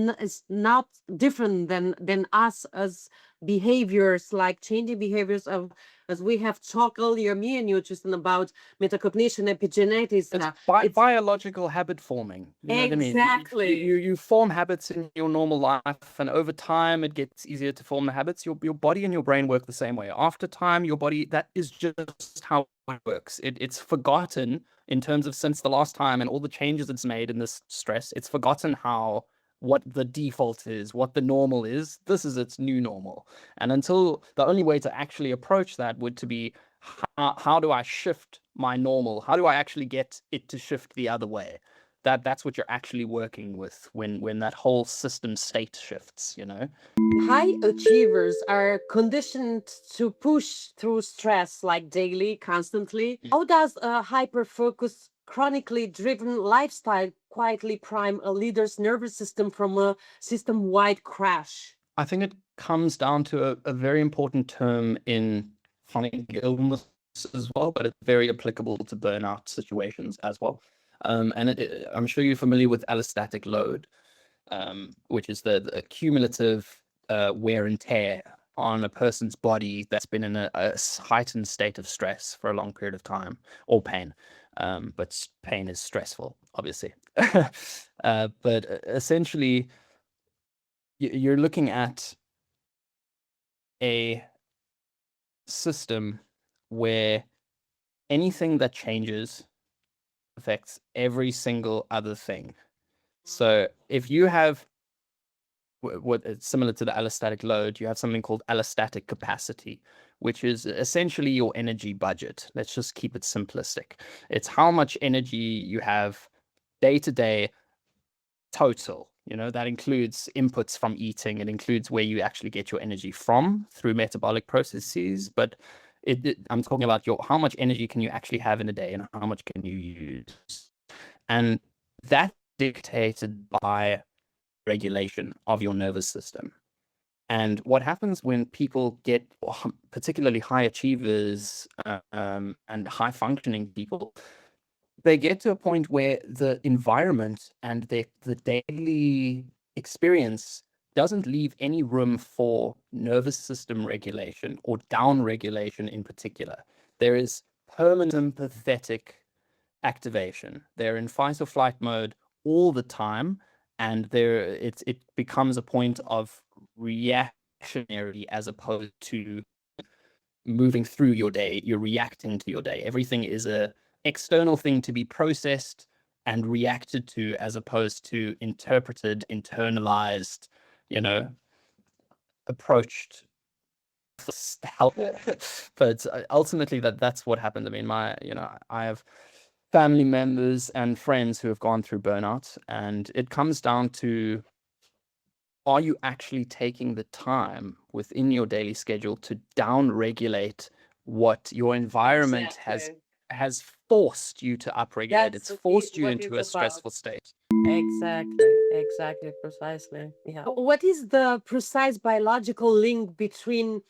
not different than us as behaviors, like changing behaviors of, as we have talked earlier, me and you, Tristan, about metacognition, epigenetics. It's biological habit forming. You know what I mean? Exactly. You form habits in your normal life, and over time it gets easier to form the habits. Your body and your brain work the same way. After time, your body, that is just how it works. It's forgotten in terms of since the last time and all the changes it's made in this stress. It's forgotten what the default is, what the normal is. This is its new normal. And until the only way to actually approach that would to be how do I shift my normal? How do I actually get it to shift the other way? That's what you're actually working with when that whole system state shifts, you know? High achievers are conditioned to push through stress like daily, constantly. How does a hyper-focused, chronically driven lifestyle quietly prime a leader's nervous system from a system-wide crash? I think it comes down to a very important term in chronic illness as well, but it's very applicable to burnout situations as well. And I'm sure you're familiar with allostatic load, which is the cumulative wear and tear on a person's body that's been in a heightened state of stress for a long period of time, or pain. But pain is stressful, obviously. But essentially, you're looking at a system where anything that changes affects every single other thing. So if you have what it's similar to the allostatic load, you have something called allostatic capacity, which is essentially your energy budget. Let's just keep it simplistic. It's how much energy you have day to day total. You know, that includes inputs from eating. It includes where you actually get your energy from through metabolic processes. But I'm talking about how much energy can you actually have in a day and how much can you use. And that's dictated by regulation of your nervous system. And what happens when people get, particularly high achievers and high functioning people, they get to a point where the environment and the daily experience doesn't leave any room for nervous system regulation or down regulation in particular. There is permanent sympathetic activation. They're in fight or flight mode all the time, and it becomes a point of reactionary as opposed to moving through your day. You're reacting to your day. Everything is a external thing to be processed, and reacted to, as opposed to interpreted, internalized, approached help. But ultimately that's what happened. I mean, I have family members and friends who have gone through burnout, and it comes down to, are you actually taking the time within your daily schedule to down regulate what your environment has forced you to upregulate? It's forced you into a stressful state. Exactly, precisely. Yeah. What is the precise biological link between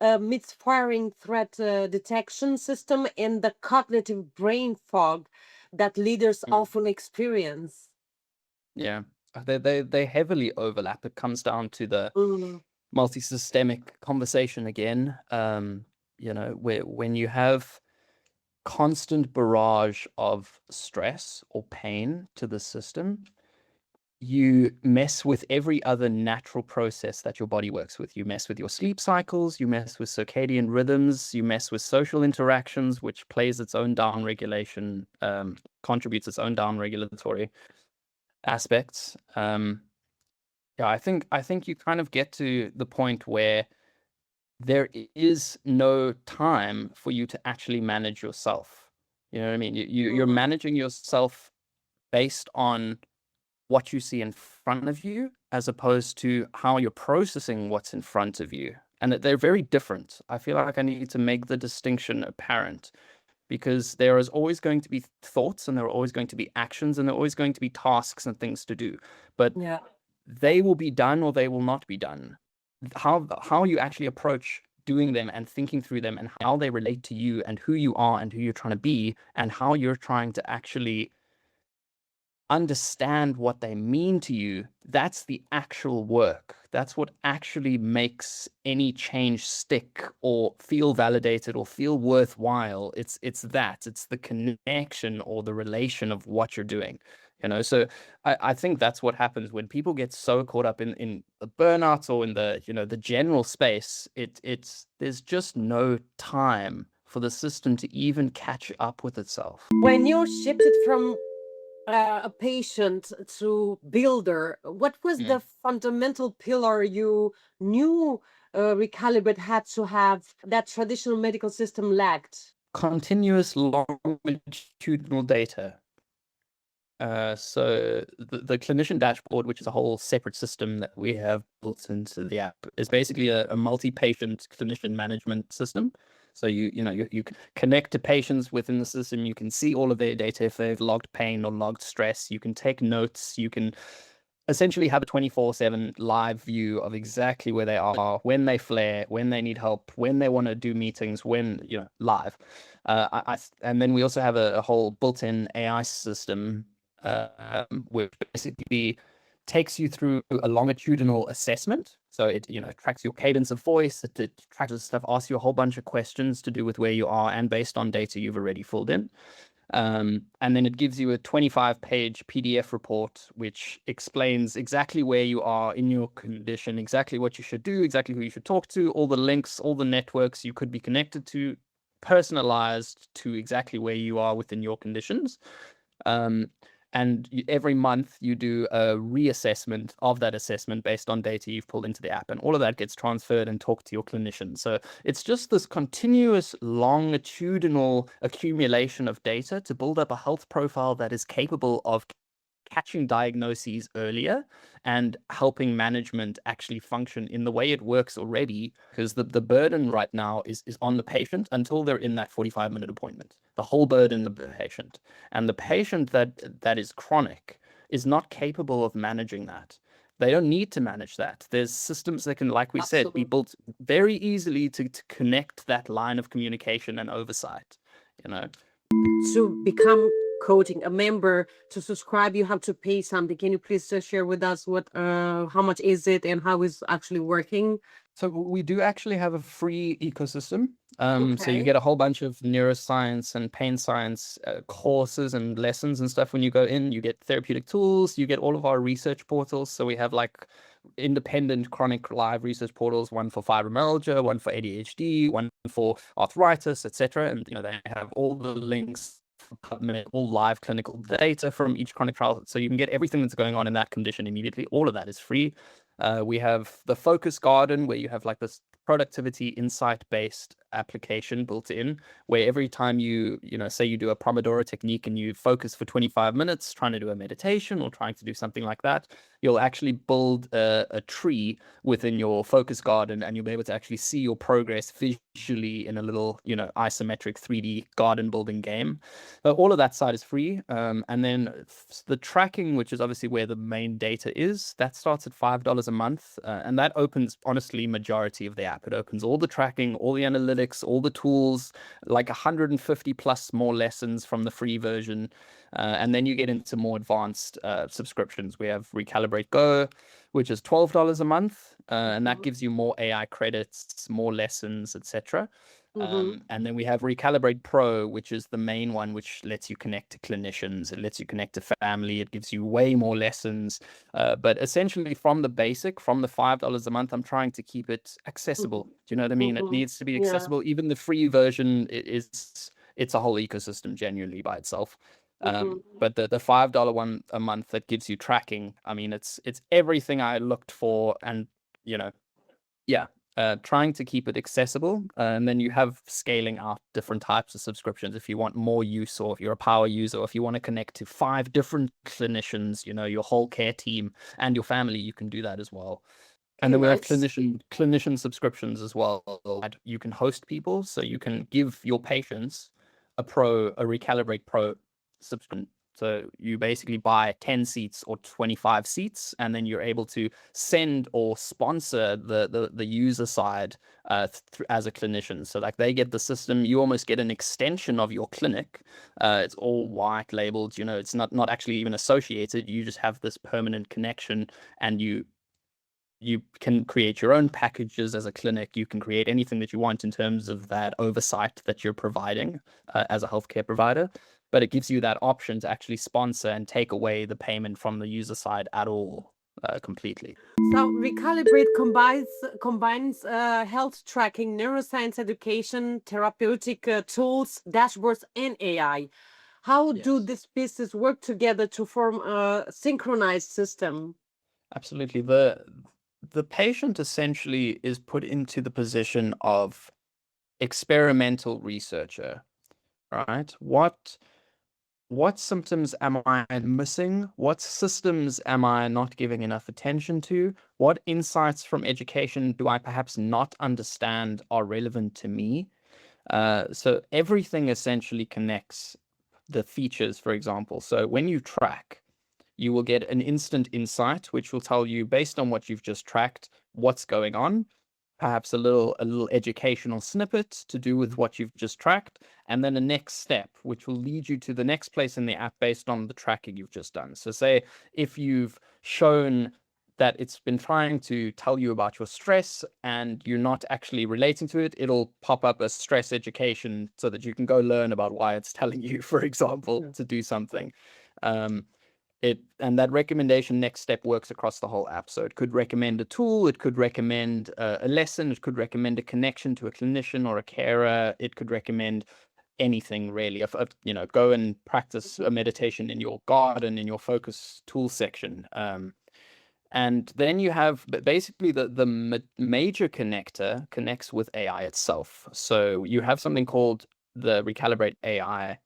a misfiring threat detection system and the cognitive brain fog that leaders often experience? Yeah, they heavily overlap. It comes down to the multi-systemic conversation again. Where when you have constant barrage of stress or pain to the system, you mess with every other natural process that your body works with. You mess with your sleep cycles, you mess with circadian rhythms, you mess with social interactions, which plays its own down regulation, contributes its own down regulatory aspects. Yeah, I think you kind of get to the point where there is no time for you to actually manage yourself. You know what I mean? You're managing yourself based on what you see in front of you, as opposed to how you're processing what's in front of you. And that they're very different. I feel like I need to make the distinction apparent, because there is always going to be thoughts, and there are always going to be actions, and there are always going to be tasks and things to do. But they will be done or they will not be done. How you actually approach doing them and thinking through them, and how they relate to you and who you are and who you're trying to be, and how you're trying to actually understand what they mean to you, that's the actual work. That's what actually makes any change stick or feel validated or feel worthwhile. It's the connection or the relation of what you're doing. So I think that's what happens when people get so caught up in the burnout or in the general space. It's there's just no time for the system to even catch up with itself. When you shifted from a patient to builder, what was the fundamental pillar you knew Recalibrate had to have that traditional medical system lacked? Continuous longitudinal data. So the clinician dashboard, which is a whole separate system that we have built into the app, is basically a multi-patient clinician management system. So you connect to patients within the system. You can see all of their data if they've logged pain or logged stress. You can take notes. You can essentially have a 24/7 live view of exactly where they are, when they flare, when they need help, when they want to do meetings, when live. And then we also have a whole built-in AI system, which basically takes you through a longitudinal assessment. So it tracks your cadence of voice, it tracks stuff, asks you a whole bunch of questions to do with where you are and based on data you've already filled in. And then it gives you a 25-page PDF report, which explains exactly where you are in your condition, exactly what you should do, exactly who you should talk to, all the links, all the networks you could be connected to, personalized to exactly where you are within your conditions. And every month you do a reassessment of that assessment based on data you've pulled into the app, and all of that gets transferred and talked to your clinician. So it's just this continuous longitudinal accumulation of data to build up a health profile that is capable of catching diagnoses earlier and helping management actually function in the way it works already, because the burden right now is on the patient until they're in that 45-minute appointment. The whole burden of the patient. And the patient that is chronic is not capable of managing that. They don't need to manage that. There's systems that can, like we said, be built very easily to connect that line of communication and oversight, To become coaching a member, to subscribe, you have to pay something. Can you please share with us how much is it and how it's actually working? So we do actually have a free ecosystem. So you get a whole bunch of neuroscience and pain science courses and lessons and stuff when you go in. You get therapeutic tools. You get all of our research portals. So we have like independent chronic live research portals, one for fibromyalgia, one for ADHD, one for arthritis, etc. And they have all the links PubMed, all live clinical data from each chronic trial. So you can get everything that's going on in that condition immediately. All of that is free. We have the Focus Garden, where you have like this productivity insight-based application built in, where every time you say you do a Pomodoro technique and you focus for 25 minutes trying to do a meditation or trying to do something like that, you'll actually build a tree within your Focus Garden, and you'll be able to actually see your progress visually in a little, isometric 3D garden building game. All of that side is free. And then the tracking, which is obviously where the main data is, that starts at $5 a month. And that opens, honestly, majority of the app. It opens all the tracking, all the analytics, all the tools, like 150 plus more lessons from the free version. And then you get into more advanced subscriptions. We have Recalibrate Go, which is $12 a month. And that gives you more AI credits, more lessons, etc. And then we have Recalibrate Pro, which is the main one, which lets you connect to clinicians. It lets you connect to family. It gives you way more lessons. But essentially, from the $5 a month, I'm trying to keep it accessible. Do you know what I mean? It needs to be accessible. Even the free version it's a whole ecosystem genuinely by itself. But the $5 one a month that gives you tracking, I mean, it's everything I looked for, and trying to keep it accessible. And then you have scaling out different types of subscriptions if you want more use, or if you're a power user, or if you want to connect to 5 different clinicians, your whole care team and your family, you can do that as well. And then we have clinician subscriptions as well. You can host people, so you can give your patients a Recalibrate Pro subscription. So you basically buy 10 seats or 25 seats, and then you're able to send or sponsor the user side as a clinician. So like they get the system, you almost get an extension of your clinic. It's all white labeled, it's not actually even associated. You just have this permanent connection, and you can create your own packages as a clinic. You can create anything that you want in terms of that oversight that you're providing as a healthcare provider. But it gives you that option to actually sponsor and take away the payment from the user side at all, completely. So Recalibrate combines health tracking, neuroscience education, therapeutic tools, dashboards, and AI. How do these pieces work together to form a synchronized system? Absolutely. The patient essentially is put into the position of experimental researcher, right? What symptoms am I missing? What systems am I not giving enough attention to? What insights from education do I perhaps not understand are relevant to me? So everything essentially connects the features, for example. So when you track, you will get an instant insight, which will tell you, based on what you've just tracked, what's going on. Perhaps a little educational snippet to do with what you've just tracked, and then a next step, which will lead you to the next place in the app based on the tracking you've just done. So say if you've shown that it's been trying to tell you about your stress and you're not actually relating to it, it'll pop up a stress education so that you can go learn about why it's telling you, for example, to do something. And that recommendation next step works across the whole app. So it could recommend a tool, it could recommend a lesson, it could recommend a connection to a clinician or a carer, it could recommend anything really. Go and practice a meditation in your garden, in your focus tool section. And then you have basically the major connector connects with AI itself. So you have something called the Recalibrate AI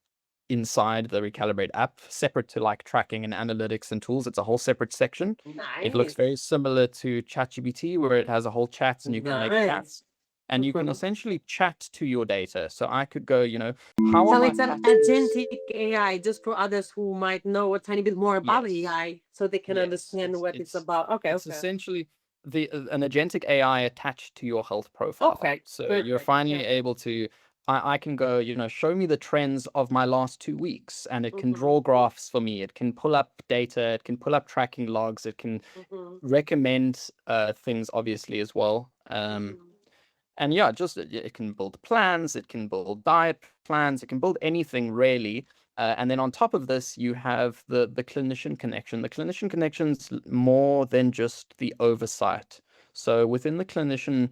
inside the Recalibrate app, separate to like tracking and analytics and tools. It's a whole separate section. It looks very similar to ChatGPT, where it has a whole chat and you can make chats. And you can essentially chat to your data. So I could go, how So am it's I an agentic AI, just for others who might know a tiny bit more about AI, so they can understand what it's about. It's essentially an agentic AI attached to your health profile. So you're finally able to, I can go, show me the trends of my last 2 weeks, and it can draw graphs for me. It can pull up data. It can pull up tracking logs. It can recommend things, obviously, as well. And yeah, just it can build plans. It can build diet plans. It can build anything really. And then on top of this, you have the clinician connection. The clinician connection's more than just the oversight. So within the clinician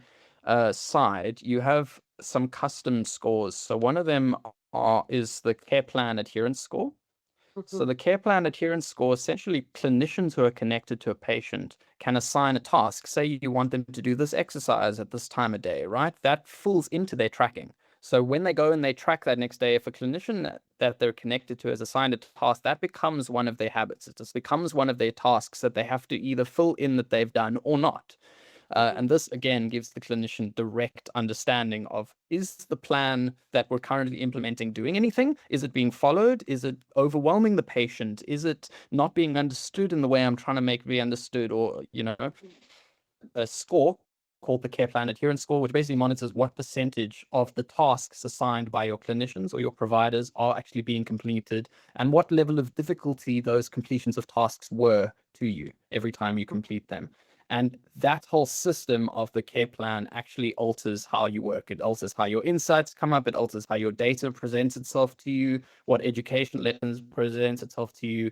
side, you have some custom scores. So one of them is the care plan adherence score. So the care plan adherence score, essentially clinicians who are connected to a patient can assign a task. Say you want them to do this exercise at this time of day, right? That falls into their tracking. So when they go and they track that next day, if a clinician that they're connected to has assigned a task, that becomes one of their habits. It just becomes one of their tasks that they have to either fill in that they've done or not. And this, again, gives the clinician direct understanding of, is the plan that we're currently implementing doing anything? Is it being followed? Is it overwhelming the patient? Is it not being understood in the way I'm trying to make it be understood? Or, a score called the Care Plan Adherence Score, which basically monitors what percentage of the tasks assigned by your clinicians or your providers are actually being completed, and what level of difficulty those completions of tasks were to you every time you complete them. And that whole system of the care plan actually alters how you work. It alters how your insights come up. It alters how your data presents itself to you, what education lessons presents itself to you.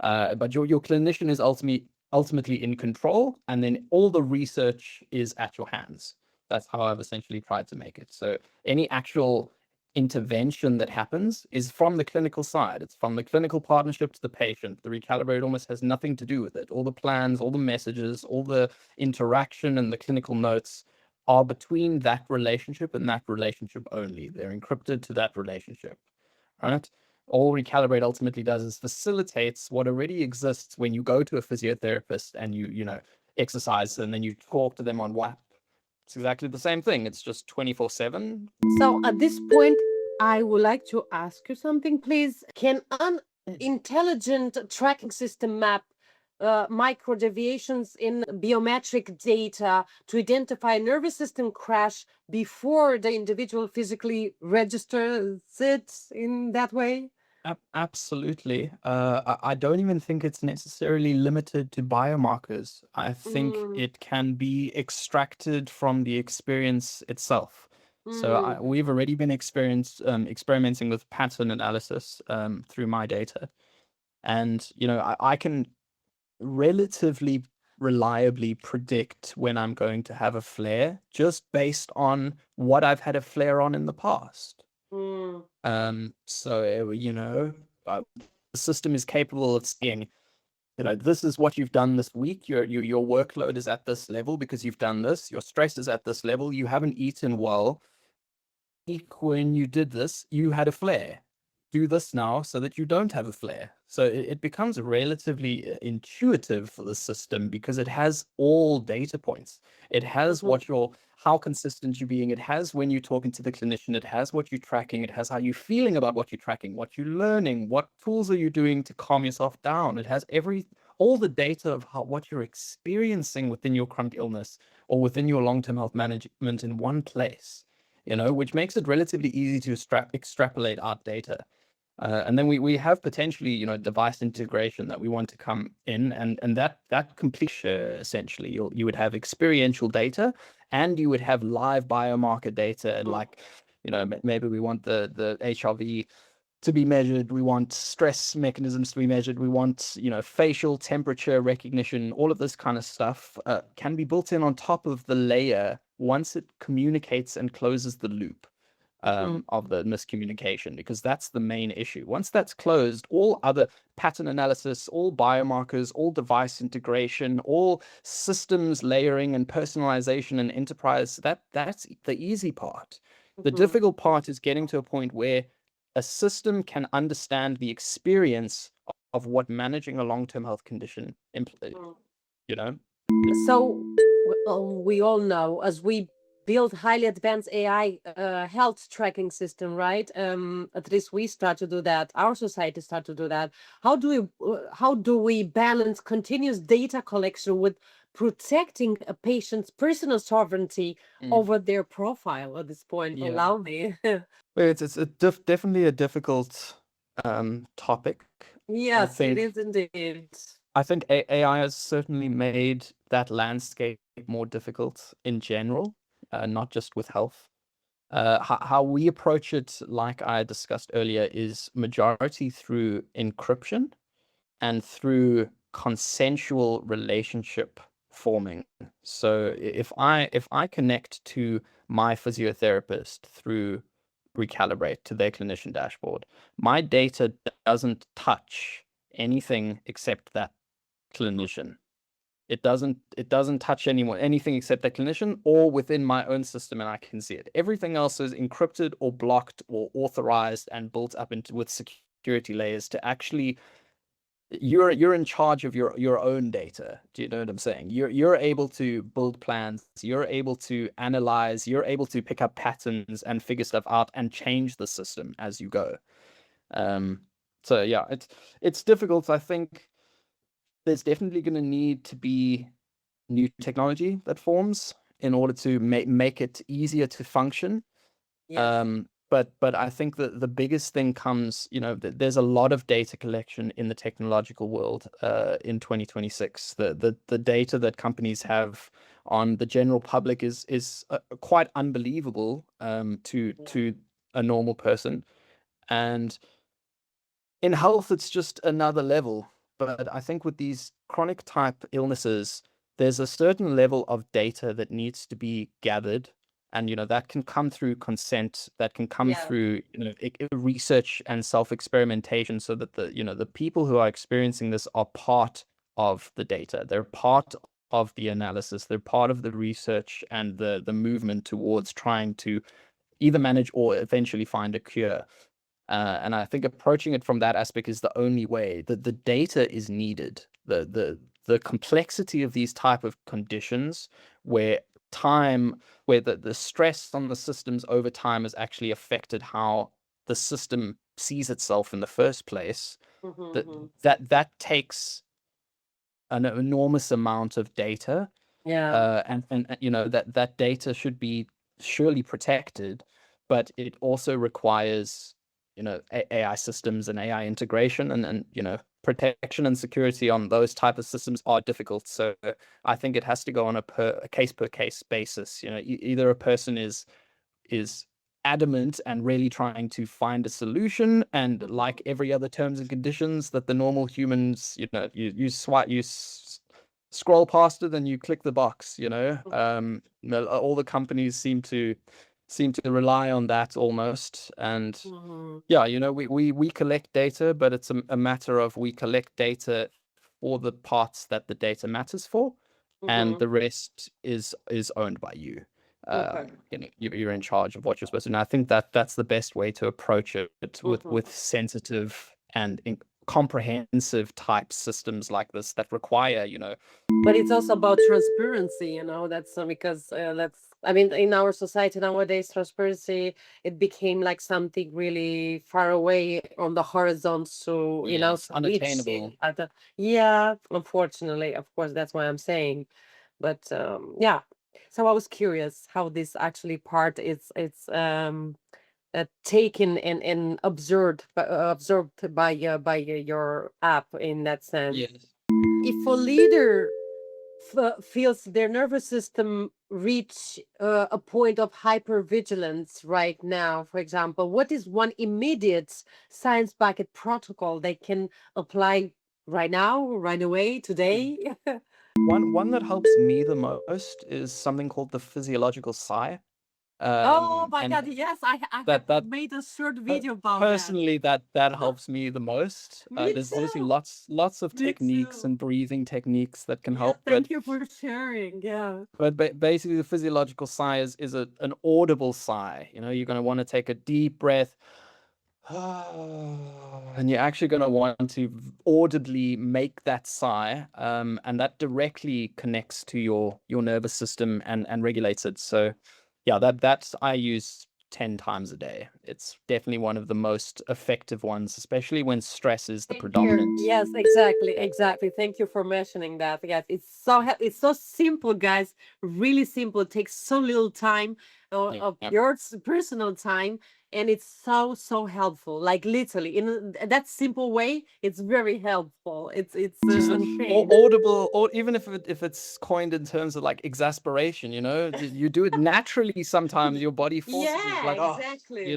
But your clinician is ultimately in control, and then all the research is at your hands. That's how I've essentially tried to make it. So any actual intervention that happens is from the clinical side. It's from the clinical partnership to the patient. The Recalibrate almost has nothing to do with it. All the plans, all the messages, all the interaction and the clinical notes are between that relationship and that relationship only. They're encrypted to that relationship, right? All Recalibrate ultimately does is facilitates what already exists when you go to a physiotherapist and you exercise and then you talk to them on WhatsApp. It's exactly the same thing. It's just 24/7. So at this point, I would like to ask you something, please. Can an intelligent tracking system map micro-deviations in biometric data to identify nervous system crash before the individual physically registers it in that way? Absolutely. I don't even think it's necessarily limited to biomarkers. I think it can be extracted from the experience itself. So we've already been experimenting with pattern analysis through my data. And, I can relatively reliably predict when I'm going to have a flare just based on what I've had a flare on in the past. So, the system is capable of seeing, this is what you've done this week. Your workload is at this level because you've done this. Your stress is at this level. You haven't eaten well. When you did this, you had a flare. Do this now so that you don't have a flare. So it becomes relatively intuitive for the system because it has all data points. It has how consistent you're being. It has when you're talking to the clinician. It has what you're tracking. It has how you're feeling about what you're tracking, what you're learning, what tools are you doing to calm yourself down. It has all the data of what you're experiencing within your chronic illness or within your long-term health management in one place, which makes it relatively easy to extrapolate our data. And then we have potentially, device integration that we want to come in, and that complete essentially, you would have experiential data, and you would have live biomarker data, like, maybe we want the HRV to be measured, we want stress mechanisms to be measured, we want, facial temperature recognition, all of this kind of stuff can be built in on top of the layer once it communicates and closes the loop of the miscommunication, because that's the main issue. Once that's closed, all other pattern analysis, all biomarkers, all device integration, all systems layering and personalization and enterprise, that's the easy part. The difficult part is getting to a point where a system can understand the experience of what managing a long-term health condition, So we all know, as we build highly advanced AI health tracking system, right? At least we start to do that. Our society start to do that. How do we balance continuous data collection with protecting a patient's personal sovereignty over their profile at this point? Yeah. Allow me. It's definitely a difficult topic. Yes, it is indeed. I think AI has certainly made that landscape more difficult in general, not just with health. How we approach it, like I discussed earlier, is majority through encryption and through consensual relationship forming. So if I connect to my physiotherapist through Recalibrate to their clinician dashboard. My data doesn't touch anything except that clinician. It doesn't touch anything except that clinician or within my own system, and I can see it. Everything else is encrypted or blocked or authorized and built up into with security layers to actually you're in charge of your own data. Do you know what I'm saying? You're able to build plans, you're able to analyze, you're able to pick up patterns and figure stuff out and change the system as you go. So yeah, it's difficult. I think there's definitely going to need to be new technology that forms in order to make it easier to function. Yes. But I think that the biggest thing comes, there's a lot of data collection in the technological world in 2026. The data that companies have on the general public is quite unbelievable to a normal person. And in health, it's just another level. But I think with these chronic type illnesses, there's a certain level of data that needs to be gathered. And, that can come through consent, that can come through, research and self-experimentation so that the people who are experiencing this are part of the data. They're part of the analysis. They're part of the research and the movement towards trying to either manage or eventually find a cure. And I think approaching it from that aspect is the only way. That the data is needed. The complexity of these type of conditions where the stress on the systems over time has actually affected how the system sees itself in the first place. That takes an enormous amount of data. And that data should be surely protected, but it also requires AI systems and AI integration, and protection and security on those type of systems are difficult. So I think it has to go on a case per case basis. Either a person is adamant and really trying to find a solution, and like every other terms and conditions that the normal humans, you scroll past it and you click the box. All the companies seem to rely on that almost. And we collect data, but it's a matter of we collect data for the parts that the data matters for, and the rest is owned by you. You're in charge of what you're supposed to. And I think that's the best way to approach it with sensitive and comprehensive type systems like this that require But it's also about transparency, that's because in our society nowadays, transparency, it became like something really far away on the horizon. So, unattainable. Unfortunately, of course, that's why I'm saying. But yeah. So I was curious how this actually part it's taken and absorbed by your app in that sense. Yes. If a leader feels their nervous system reach a point of hypervigilance right now, for example, what is one immediate science-backed protocol they can apply right now, right away, today? One that helps me the most is something called the physiological sigh. Oh my and God, yes, I that have made a short video about personally that helps me the most. Me There's too. obviously lots of Me techniques too. and breathing techniques that can Yeah, help, thank you for sharing. Yeah. but basically the physiological sigh is an audible sigh. You're going to want to take a deep breath, and you're actually going to want to audibly make that sigh, and that directly connects to your nervous system and regulates it. So yeah, that's I use 10 times a day. It's definitely one of the most effective ones, especially when stress is the predominant. Yes, exactly. Thank you for mentioning that. Yes, it's so simple, guys. Really simple. It takes so little time of your personal time, and it's so helpful. Like literally, in that simple way, it's very helpful. It's Just unpaid. audible, or even if it's coined in terms of like exasperation, you do it naturally sometimes. Your body forces it, like, exactly.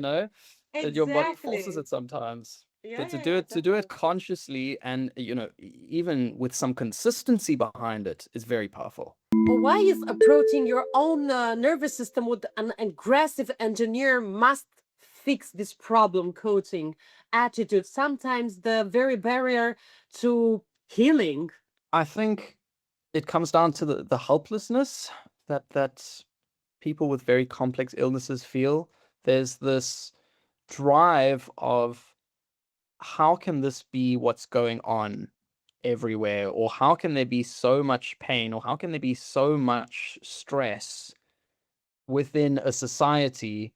your body forces it sometimes. Yeah, But yeah, yeah, to do it definitely. consciously and even with some consistency behind it is very powerful. Why is approaching your own nervous system with an aggressive engineer must fix this problem coaching attitude? Sometimes the very barrier to healing. I think it comes down to the helplessness that people with very complex illnesses feel. There's this drive of how can this be what's going on everywhere, or how can there be so much pain, or how can there be so much stress within a society.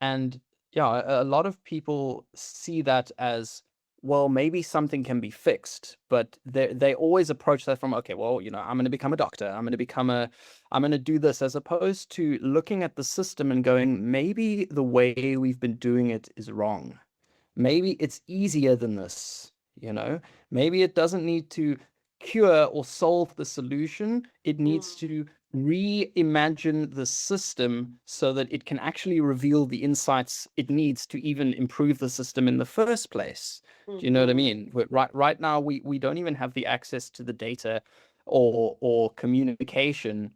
And yeah, a lot of people see that as, well, maybe something can be fixed, but they always approach that from, okay, well, I'm going to become a doctor. I'm going to do this, as opposed to looking at the system and going, maybe the way we've been doing it is wrong. Maybe it's easier than this, you know? Maybe it doesn't need to cure or solve the solution. It needs to reimagine the system so that it can actually reveal the insights it needs to even improve the system in the first place. Do you know what I mean? Right now, we don't even have the access to the data or communication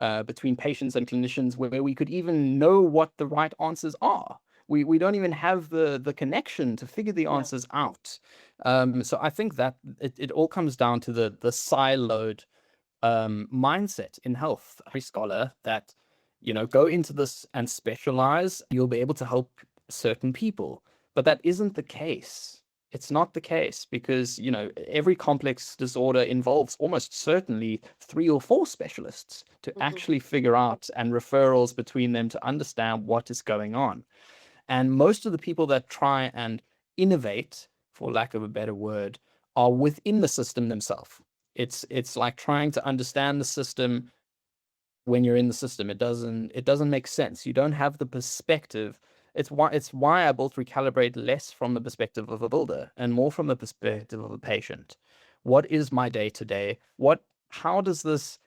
between patients and clinicians where we could even know what the right answers are. We don't even have the connection to figure the Yeah. answers out. So I think that it all comes down to the siloed mindset in health. Every scholar that go into this and specialize, you'll be able to help certain people, but that isn't the case. It's not the case, because every complex disorder involves almost certainly 3 or 4 specialists to actually figure out, and referrals between them to understand what is going on. And most of the people that try and innovate, for lack of a better word, are within the system themselves. It's like trying to understand the system when you're in the system. It doesn't make sense. You don't have the perspective. It's why I built Recalibrate less from the perspective of a builder and more from the perspective of a patient. What is my day to day? How does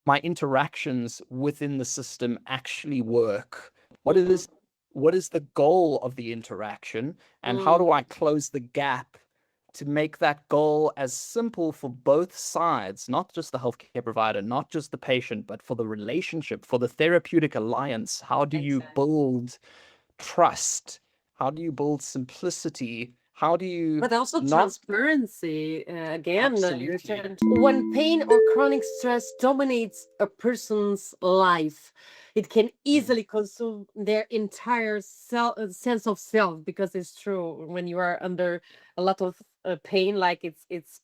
my interactions within the system actually work? What is the goal of the interaction, and how do I close the gap to make that goal as simple for both sides, not just the healthcare provider, not just the patient, but for the relationship, for the therapeutic alliance? How do you build trust? How do you build simplicity? How do you But also not transparency. Again, absolutely? when pain or chronic stress dominates a person's life, it can Mm. easily consume their entire sense of self. Because it's true, when you are under a lot of pain, like it's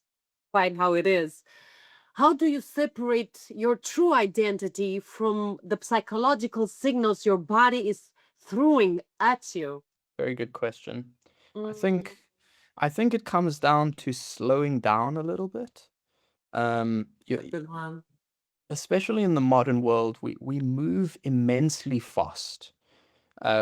quite how it is. How do you separate your true identity from the psychological signals your body is throwing at you? Very good question. I Mm, think I think it comes down to slowing down a little bit. good one. Especially in the modern world, we move immensely fast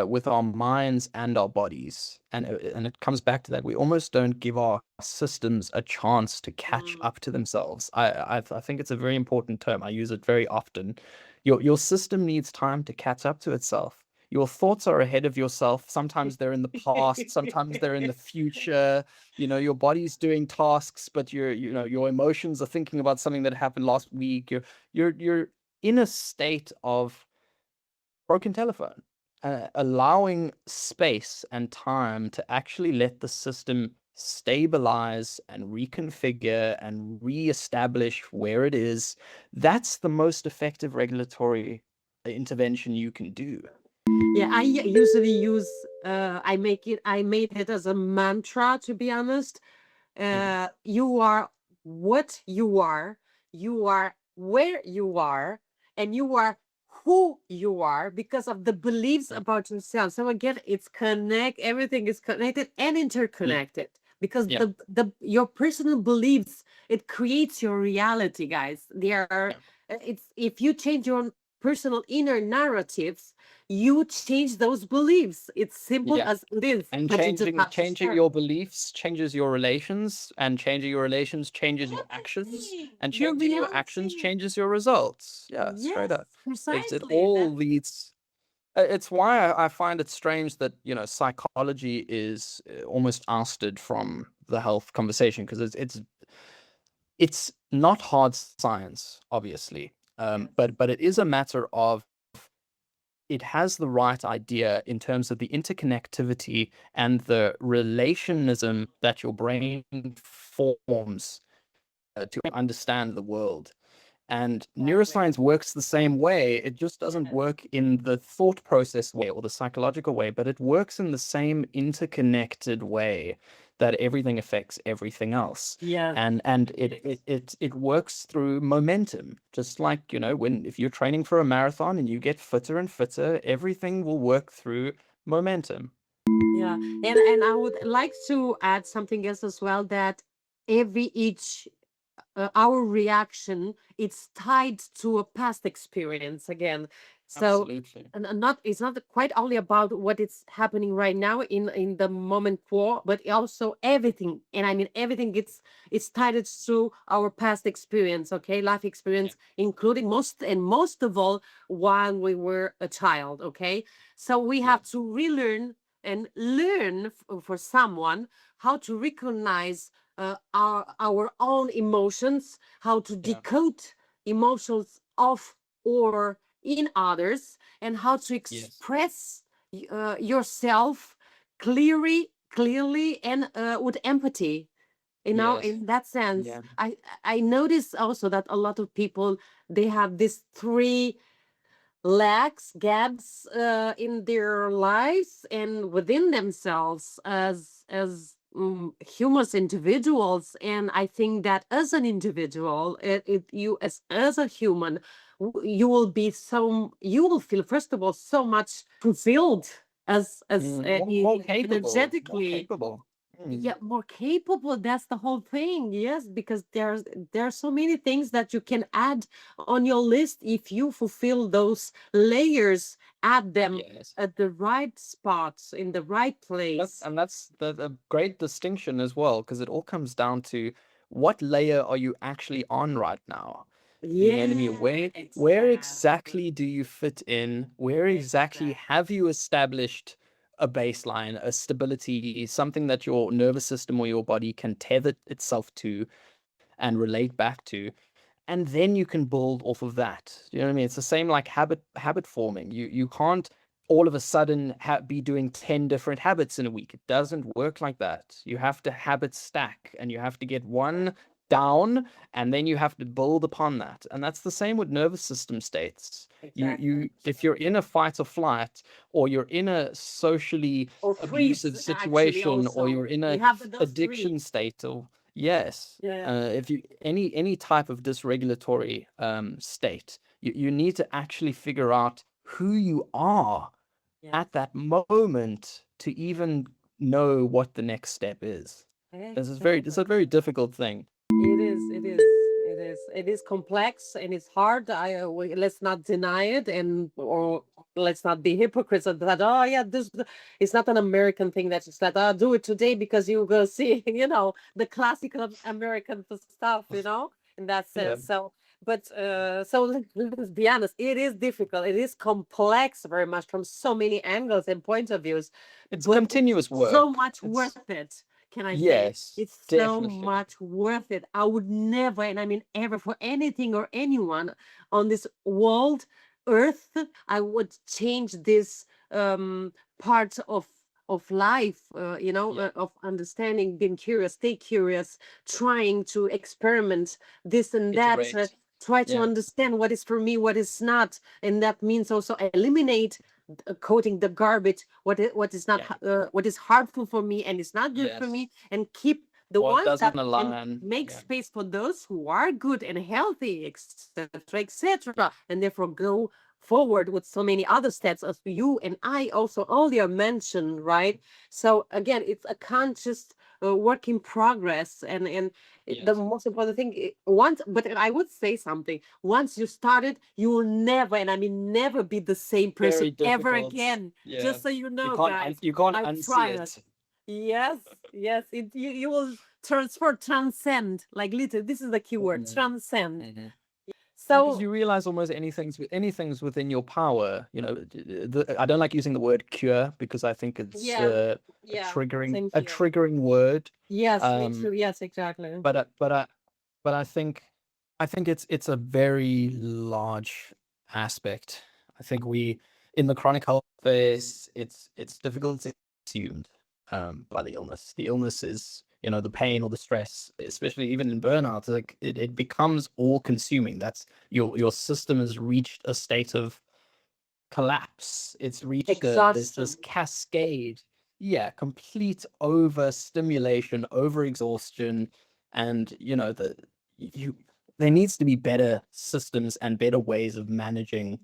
with our minds and our bodies, and it comes back to that. We almost don't give our systems a chance to catch Mm. up to themselves. I think it's a very important term. I use it very often. Your system needs time to catch up to itself. Your thoughts are ahead of yourself. Sometimes they're in the past, sometimes they're in the future. Your body's doing tasks, but your emotions are thinking about something that happened last week. You're in a state of broken telephone, allowing space and time to actually let the system stabilize and reconfigure and reestablish where it is. That's the most effective regulatory intervention you can do. Yeah, I usually use I made it as a mantra, to be honest. Mm. You are what you are where you are, and you are who you are because of the beliefs Right. about yourself. So again, everything is connected and Yeah. interconnected, because Yeah. the your personal beliefs, it creates your reality, guys. They are Yeah. it's if you change your personal inner narratives, you change those beliefs. It's simple Yeah. as it is, And but you just have to changing start. your beliefs changes your relations, and changing your relations changes your actions, and Your changing your actions reality. changes your results. Yeah, straight Yes, up. It precisely. all That's leads. It's why I find it strange that, psychology is almost ousted from the health conversation, because it's not hard science, obviously, but it is a matter of, it has the right idea in terms of the interconnectivity and the relationism that your brain forms to understand the world. And neuroscience works the same way. It just doesn't work in the thought process way or the psychological way, but it works in the same interconnected way that everything affects everything else. Yeah. And it works through momentum. Just like, if you're training for a marathon and you get fitter and fitter, everything will work through momentum. Yeah. And I would like to add something else as well, that each our reaction, it's tied to a past experience again. So Absolutely. and not, it's not quite only about what is happening right now in the moment quo, but also everything, and I mean everything, it's tied to our past experience, okay, life experience, including most of all while we were a child, okay. So we have to relearn and learn for someone how to recognize our own emotions, how to decode emotions of or in others, and how to express yourself clearly and with empathy. In that sense, I notice also that a lot of people, they have these three lacks, gaps in their lives and within themselves as humus individuals. And I think that as an individual, you as a human, you will be you will feel, first of all, so much fulfilled as more capable, energetically. Mm. Yeah, more capable, that's the whole thing. Yes, because there are so many things that you can add on your list if you fulfill those layers, add them at the right spots in the right place. That's the great distinction as well, because it all comes down to what layer are you actually on right now. You know what I mean? Where exactly do you fit in? Where exactly have you established a baseline, a stability, something that your nervous system or your body can tether itself to and relate back to? And then you can build off of that. You know what I mean? It's the same like habit forming. You can't all of a sudden be doing 10 different habits in a week. It doesn't work like that. You have to habit stack, and you have to get one down, and then you have to build upon that. And that's the same with nervous system states. You if you're in a fight or flight, or you're in a socially abusive situation, or you're in a addiction state, or if you any type of dysregulatory state, you need to actually figure out who you are at that moment to even know what the next step is. It's a very difficult thing. It is complex and it's hard. Let's not deny it, and or let's not be hypocrites of that. Oh yeah, this it's not an American thing. That's just that, do it today because you will see, the classical American stuff, in that sense. So, but so let's be honest, it is difficult. It is complex very much from so many angles and points of views. It's continuous work. So much worth it. Can I say? It's definitely. so much worth it. I would never, and I mean ever, for anything or anyone on this world, earth, I would change this part of life, of understanding, being curious, stay curious, trying to experiment this and that, try to understand what is for me, what is not, and that means also eliminate coding the garbage, what is not what is harmful for me and is not good for me, and keep the ones that and make space for those who are good and healthy, etc., and therefore go forward with so many other steps as you and I also earlier mentioned, right? So again, it's a conscious work in progress, and the most important thing, but I would say something, once you started, you will never, and I mean never, be the same person ever again. Just so you know, guys, you can't I've unsee tried it. Yes, you will transcend, like literally, this is the key word, transcend. Because you realize almost anything's within your power. You know, I don't like using the word cure because I think it's a triggering word. Yes, me too. Yes, exactly. But I think it's a very large aspect. I think in the chronic health phase, it's difficult to assumed by the illness. The illness is, the pain or the stress, especially even in burnout, like it becomes all consuming. That's your system has reached a state of collapse. It's reached this cascade. Yeah, complete overstimulation, overexhaustion, and there needs to be better systems and better ways of managing.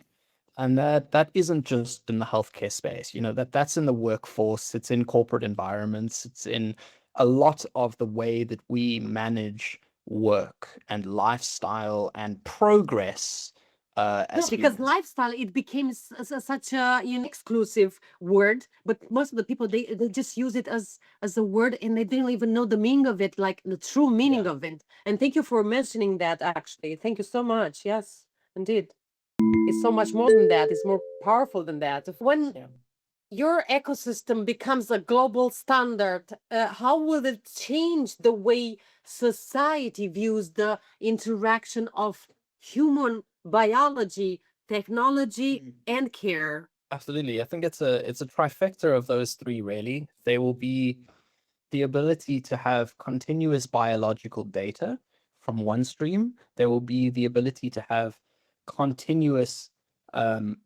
And that isn't just in the healthcare space, that's in the workforce, it's in corporate environments, it's in a lot of the way that we manage work and lifestyle and progress. Because lifestyle, it became such a exclusive word, but most of the people, they just use it as a word, and they didn't even know the meaning of it, like the true meaning of it. And thank you for mentioning that, actually. Thank you so much. Yes, indeed. It's so much more than that. It's more powerful than that. When your ecosystem becomes a global standard, how will it change the way society views the interaction of human biology, technology, and care? Absolutely. I think it's a trifecta of those three, really. There will be the ability to have continuous biological data from one stream. There will be the ability to have continuous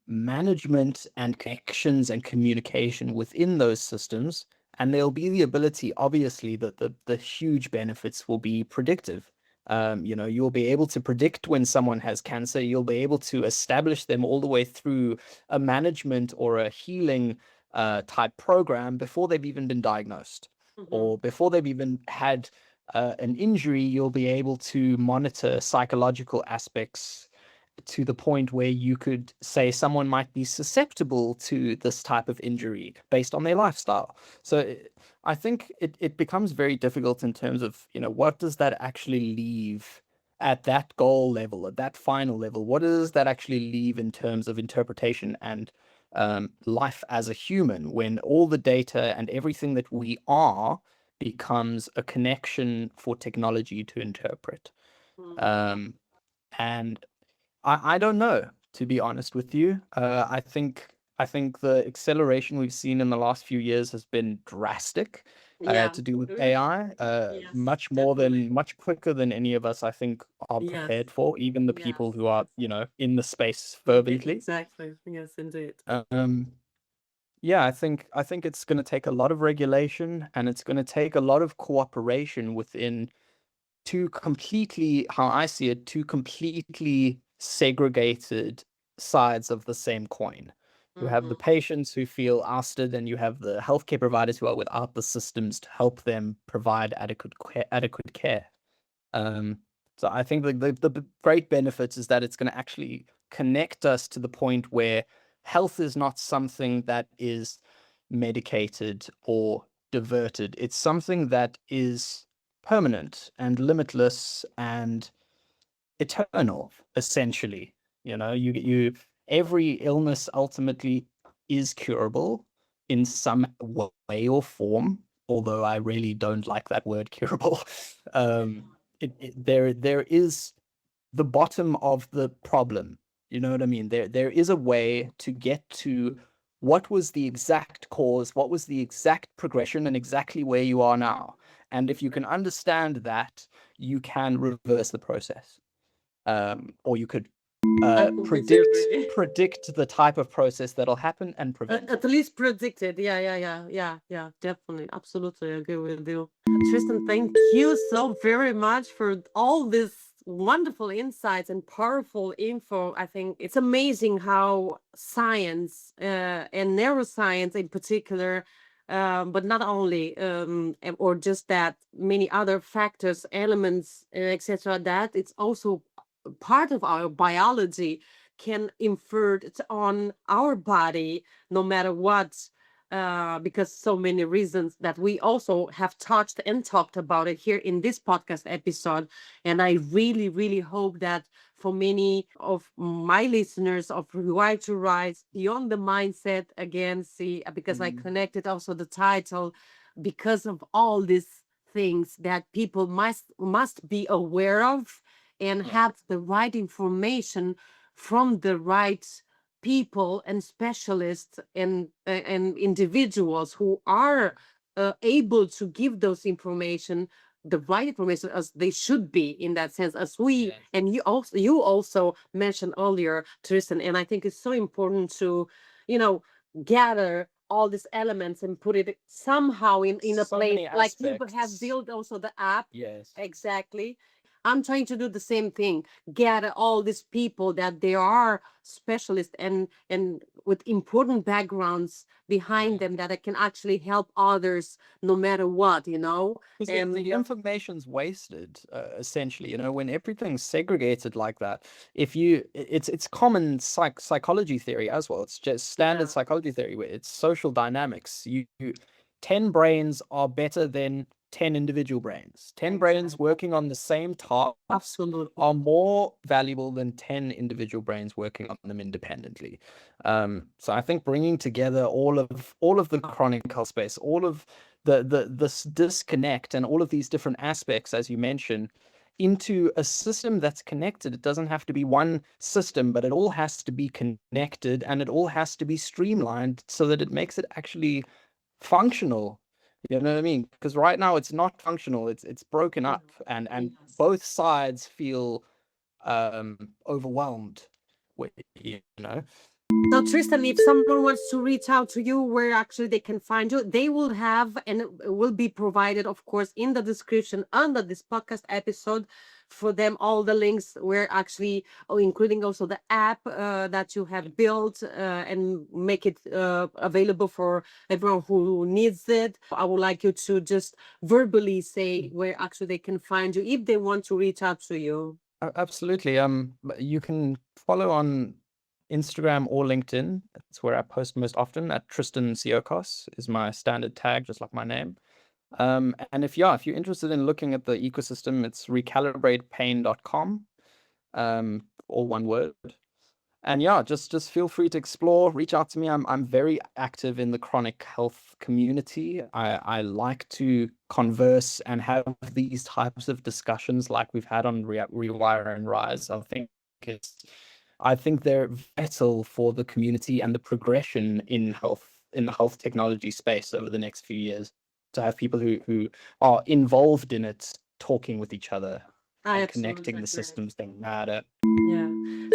management and connections and communication within those systems. And there'll be the ability, obviously, that the huge benefits will be predictive. You'll be able to predict when someone has cancer. You'll be able to establish them all the way through a management or a healing type program before they've even been diagnosed, or before they've even had an injury. You'll be able to monitor psychological aspects to the point where you could say someone might be susceptible to this type of injury based on their lifestyle. So I think it becomes very difficult in terms of, what does that actually leave at that goal level, at that final level? What does that actually leave in terms of interpretation and life as a human, when all the data and everything that we are becomes a connection for technology to interpret? And I don't know, to be honest with you. I think the acceleration we've seen in the last few years has been drastic, to do with AI, much quicker than any of us, I think, are prepared for, even the people who are, in the space fervently. Exactly. Yes, indeed. Yeah, I think it's going to take a lot of regulation, and it's going to take a lot of cooperation within how I see it, two completely segregated sides of the same coin. You have the patients who feel ousted, and you have the healthcare providers who are without the systems to help them provide adequate care. So I think the great benefits is that it's going to actually connect us to the point where health is not something that is medicated or diverted. It's something that is permanent and limitless and eternal, essentially. Every illness ultimately is curable in some way or form, although I really don't like that word curable. There is the bottom of the problem. You know what I mean? There is a way to get to what was the exact cause, what was the exact progression, and exactly where you are now. And if you can understand that, you can reverse the process. Or you could predict the type of process that'll happen and prevent. At least predict it. Yeah, definitely. Absolutely agree with you. Tristan, thank you so very much for all this wonderful insights and powerful info. I think it's amazing how science and neuroscience in particular, but not only, or just that, many other factors, elements, etc., that it's also part of our biology, can infer it on our body, no matter what because so many reasons that we also have touched and talked about it here in this podcast episode. And I really, really hope that for many of my listeners of Rewire to Rise, beyond the mindset, again, see, because I connected also the title, because of all these things that people must be aware of and have the right information from the right people and specialists and individuals who are able to give those information, the right information, as they should be, in that sense, as we and you also mentioned earlier, Tristan, and I think it's so important to gather all these elements and put it somehow in a So place, many like you have aspects. built also the app. Yes. Exactly. I'm trying to do the same thing, gather all these people that they are specialists and with important backgrounds behind them, that I can actually help others no matter what. Because And the information's wasted, essentially, when everything's segregated like that. It's common psychology theory as well. It's just standard psychology theory where it's social dynamics. 10 brains are better than 10 individual brains. 10 brains working on the same task absolutely are more valuable than 10 individual brains working on them independently. So I think bringing together all of the chronic health space, all of this disconnect and all of these different aspects, as you mentioned, into a system that's connected. It doesn't have to be one system, but it all has to be connected and it all has to be streamlined so that it makes it actually functional. You know what I mean? Because right now it's not functional. It's broken up, and both sides feel overwhelmed with. Now, Tristan, if someone wants to reach out to you, where actually they can find you, they will have, and it will be provided, of course, in the description under this podcast episode for them, all the links where actually, including also the app that you have built and make it available for everyone who needs it. I would like you to just verbally say where actually they can find you if they want to reach out to you. Absolutely. You can follow on Instagram or LinkedIn. That's where I post most often. At Tristan Siokos is my standard tag, just like my name. And if you're interested in looking at the ecosystem, it's recalibratepain.com, all one word. And just feel free to explore, reach out to me. I'm very active in the chronic health community. I like to converse and have these types of discussions like we've had on Rewire and Rise. I think they're vital for the community and the progression in the health technology space over the next few years, to have people who are involved in it talking with each other and connecting the systems that matter. Yeah.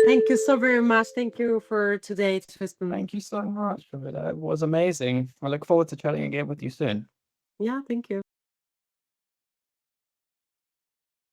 Thank you so very much. Thank you for today, Tristan. Thank you so much. It was amazing. I look forward to chatting again with you soon. Yeah, thank you.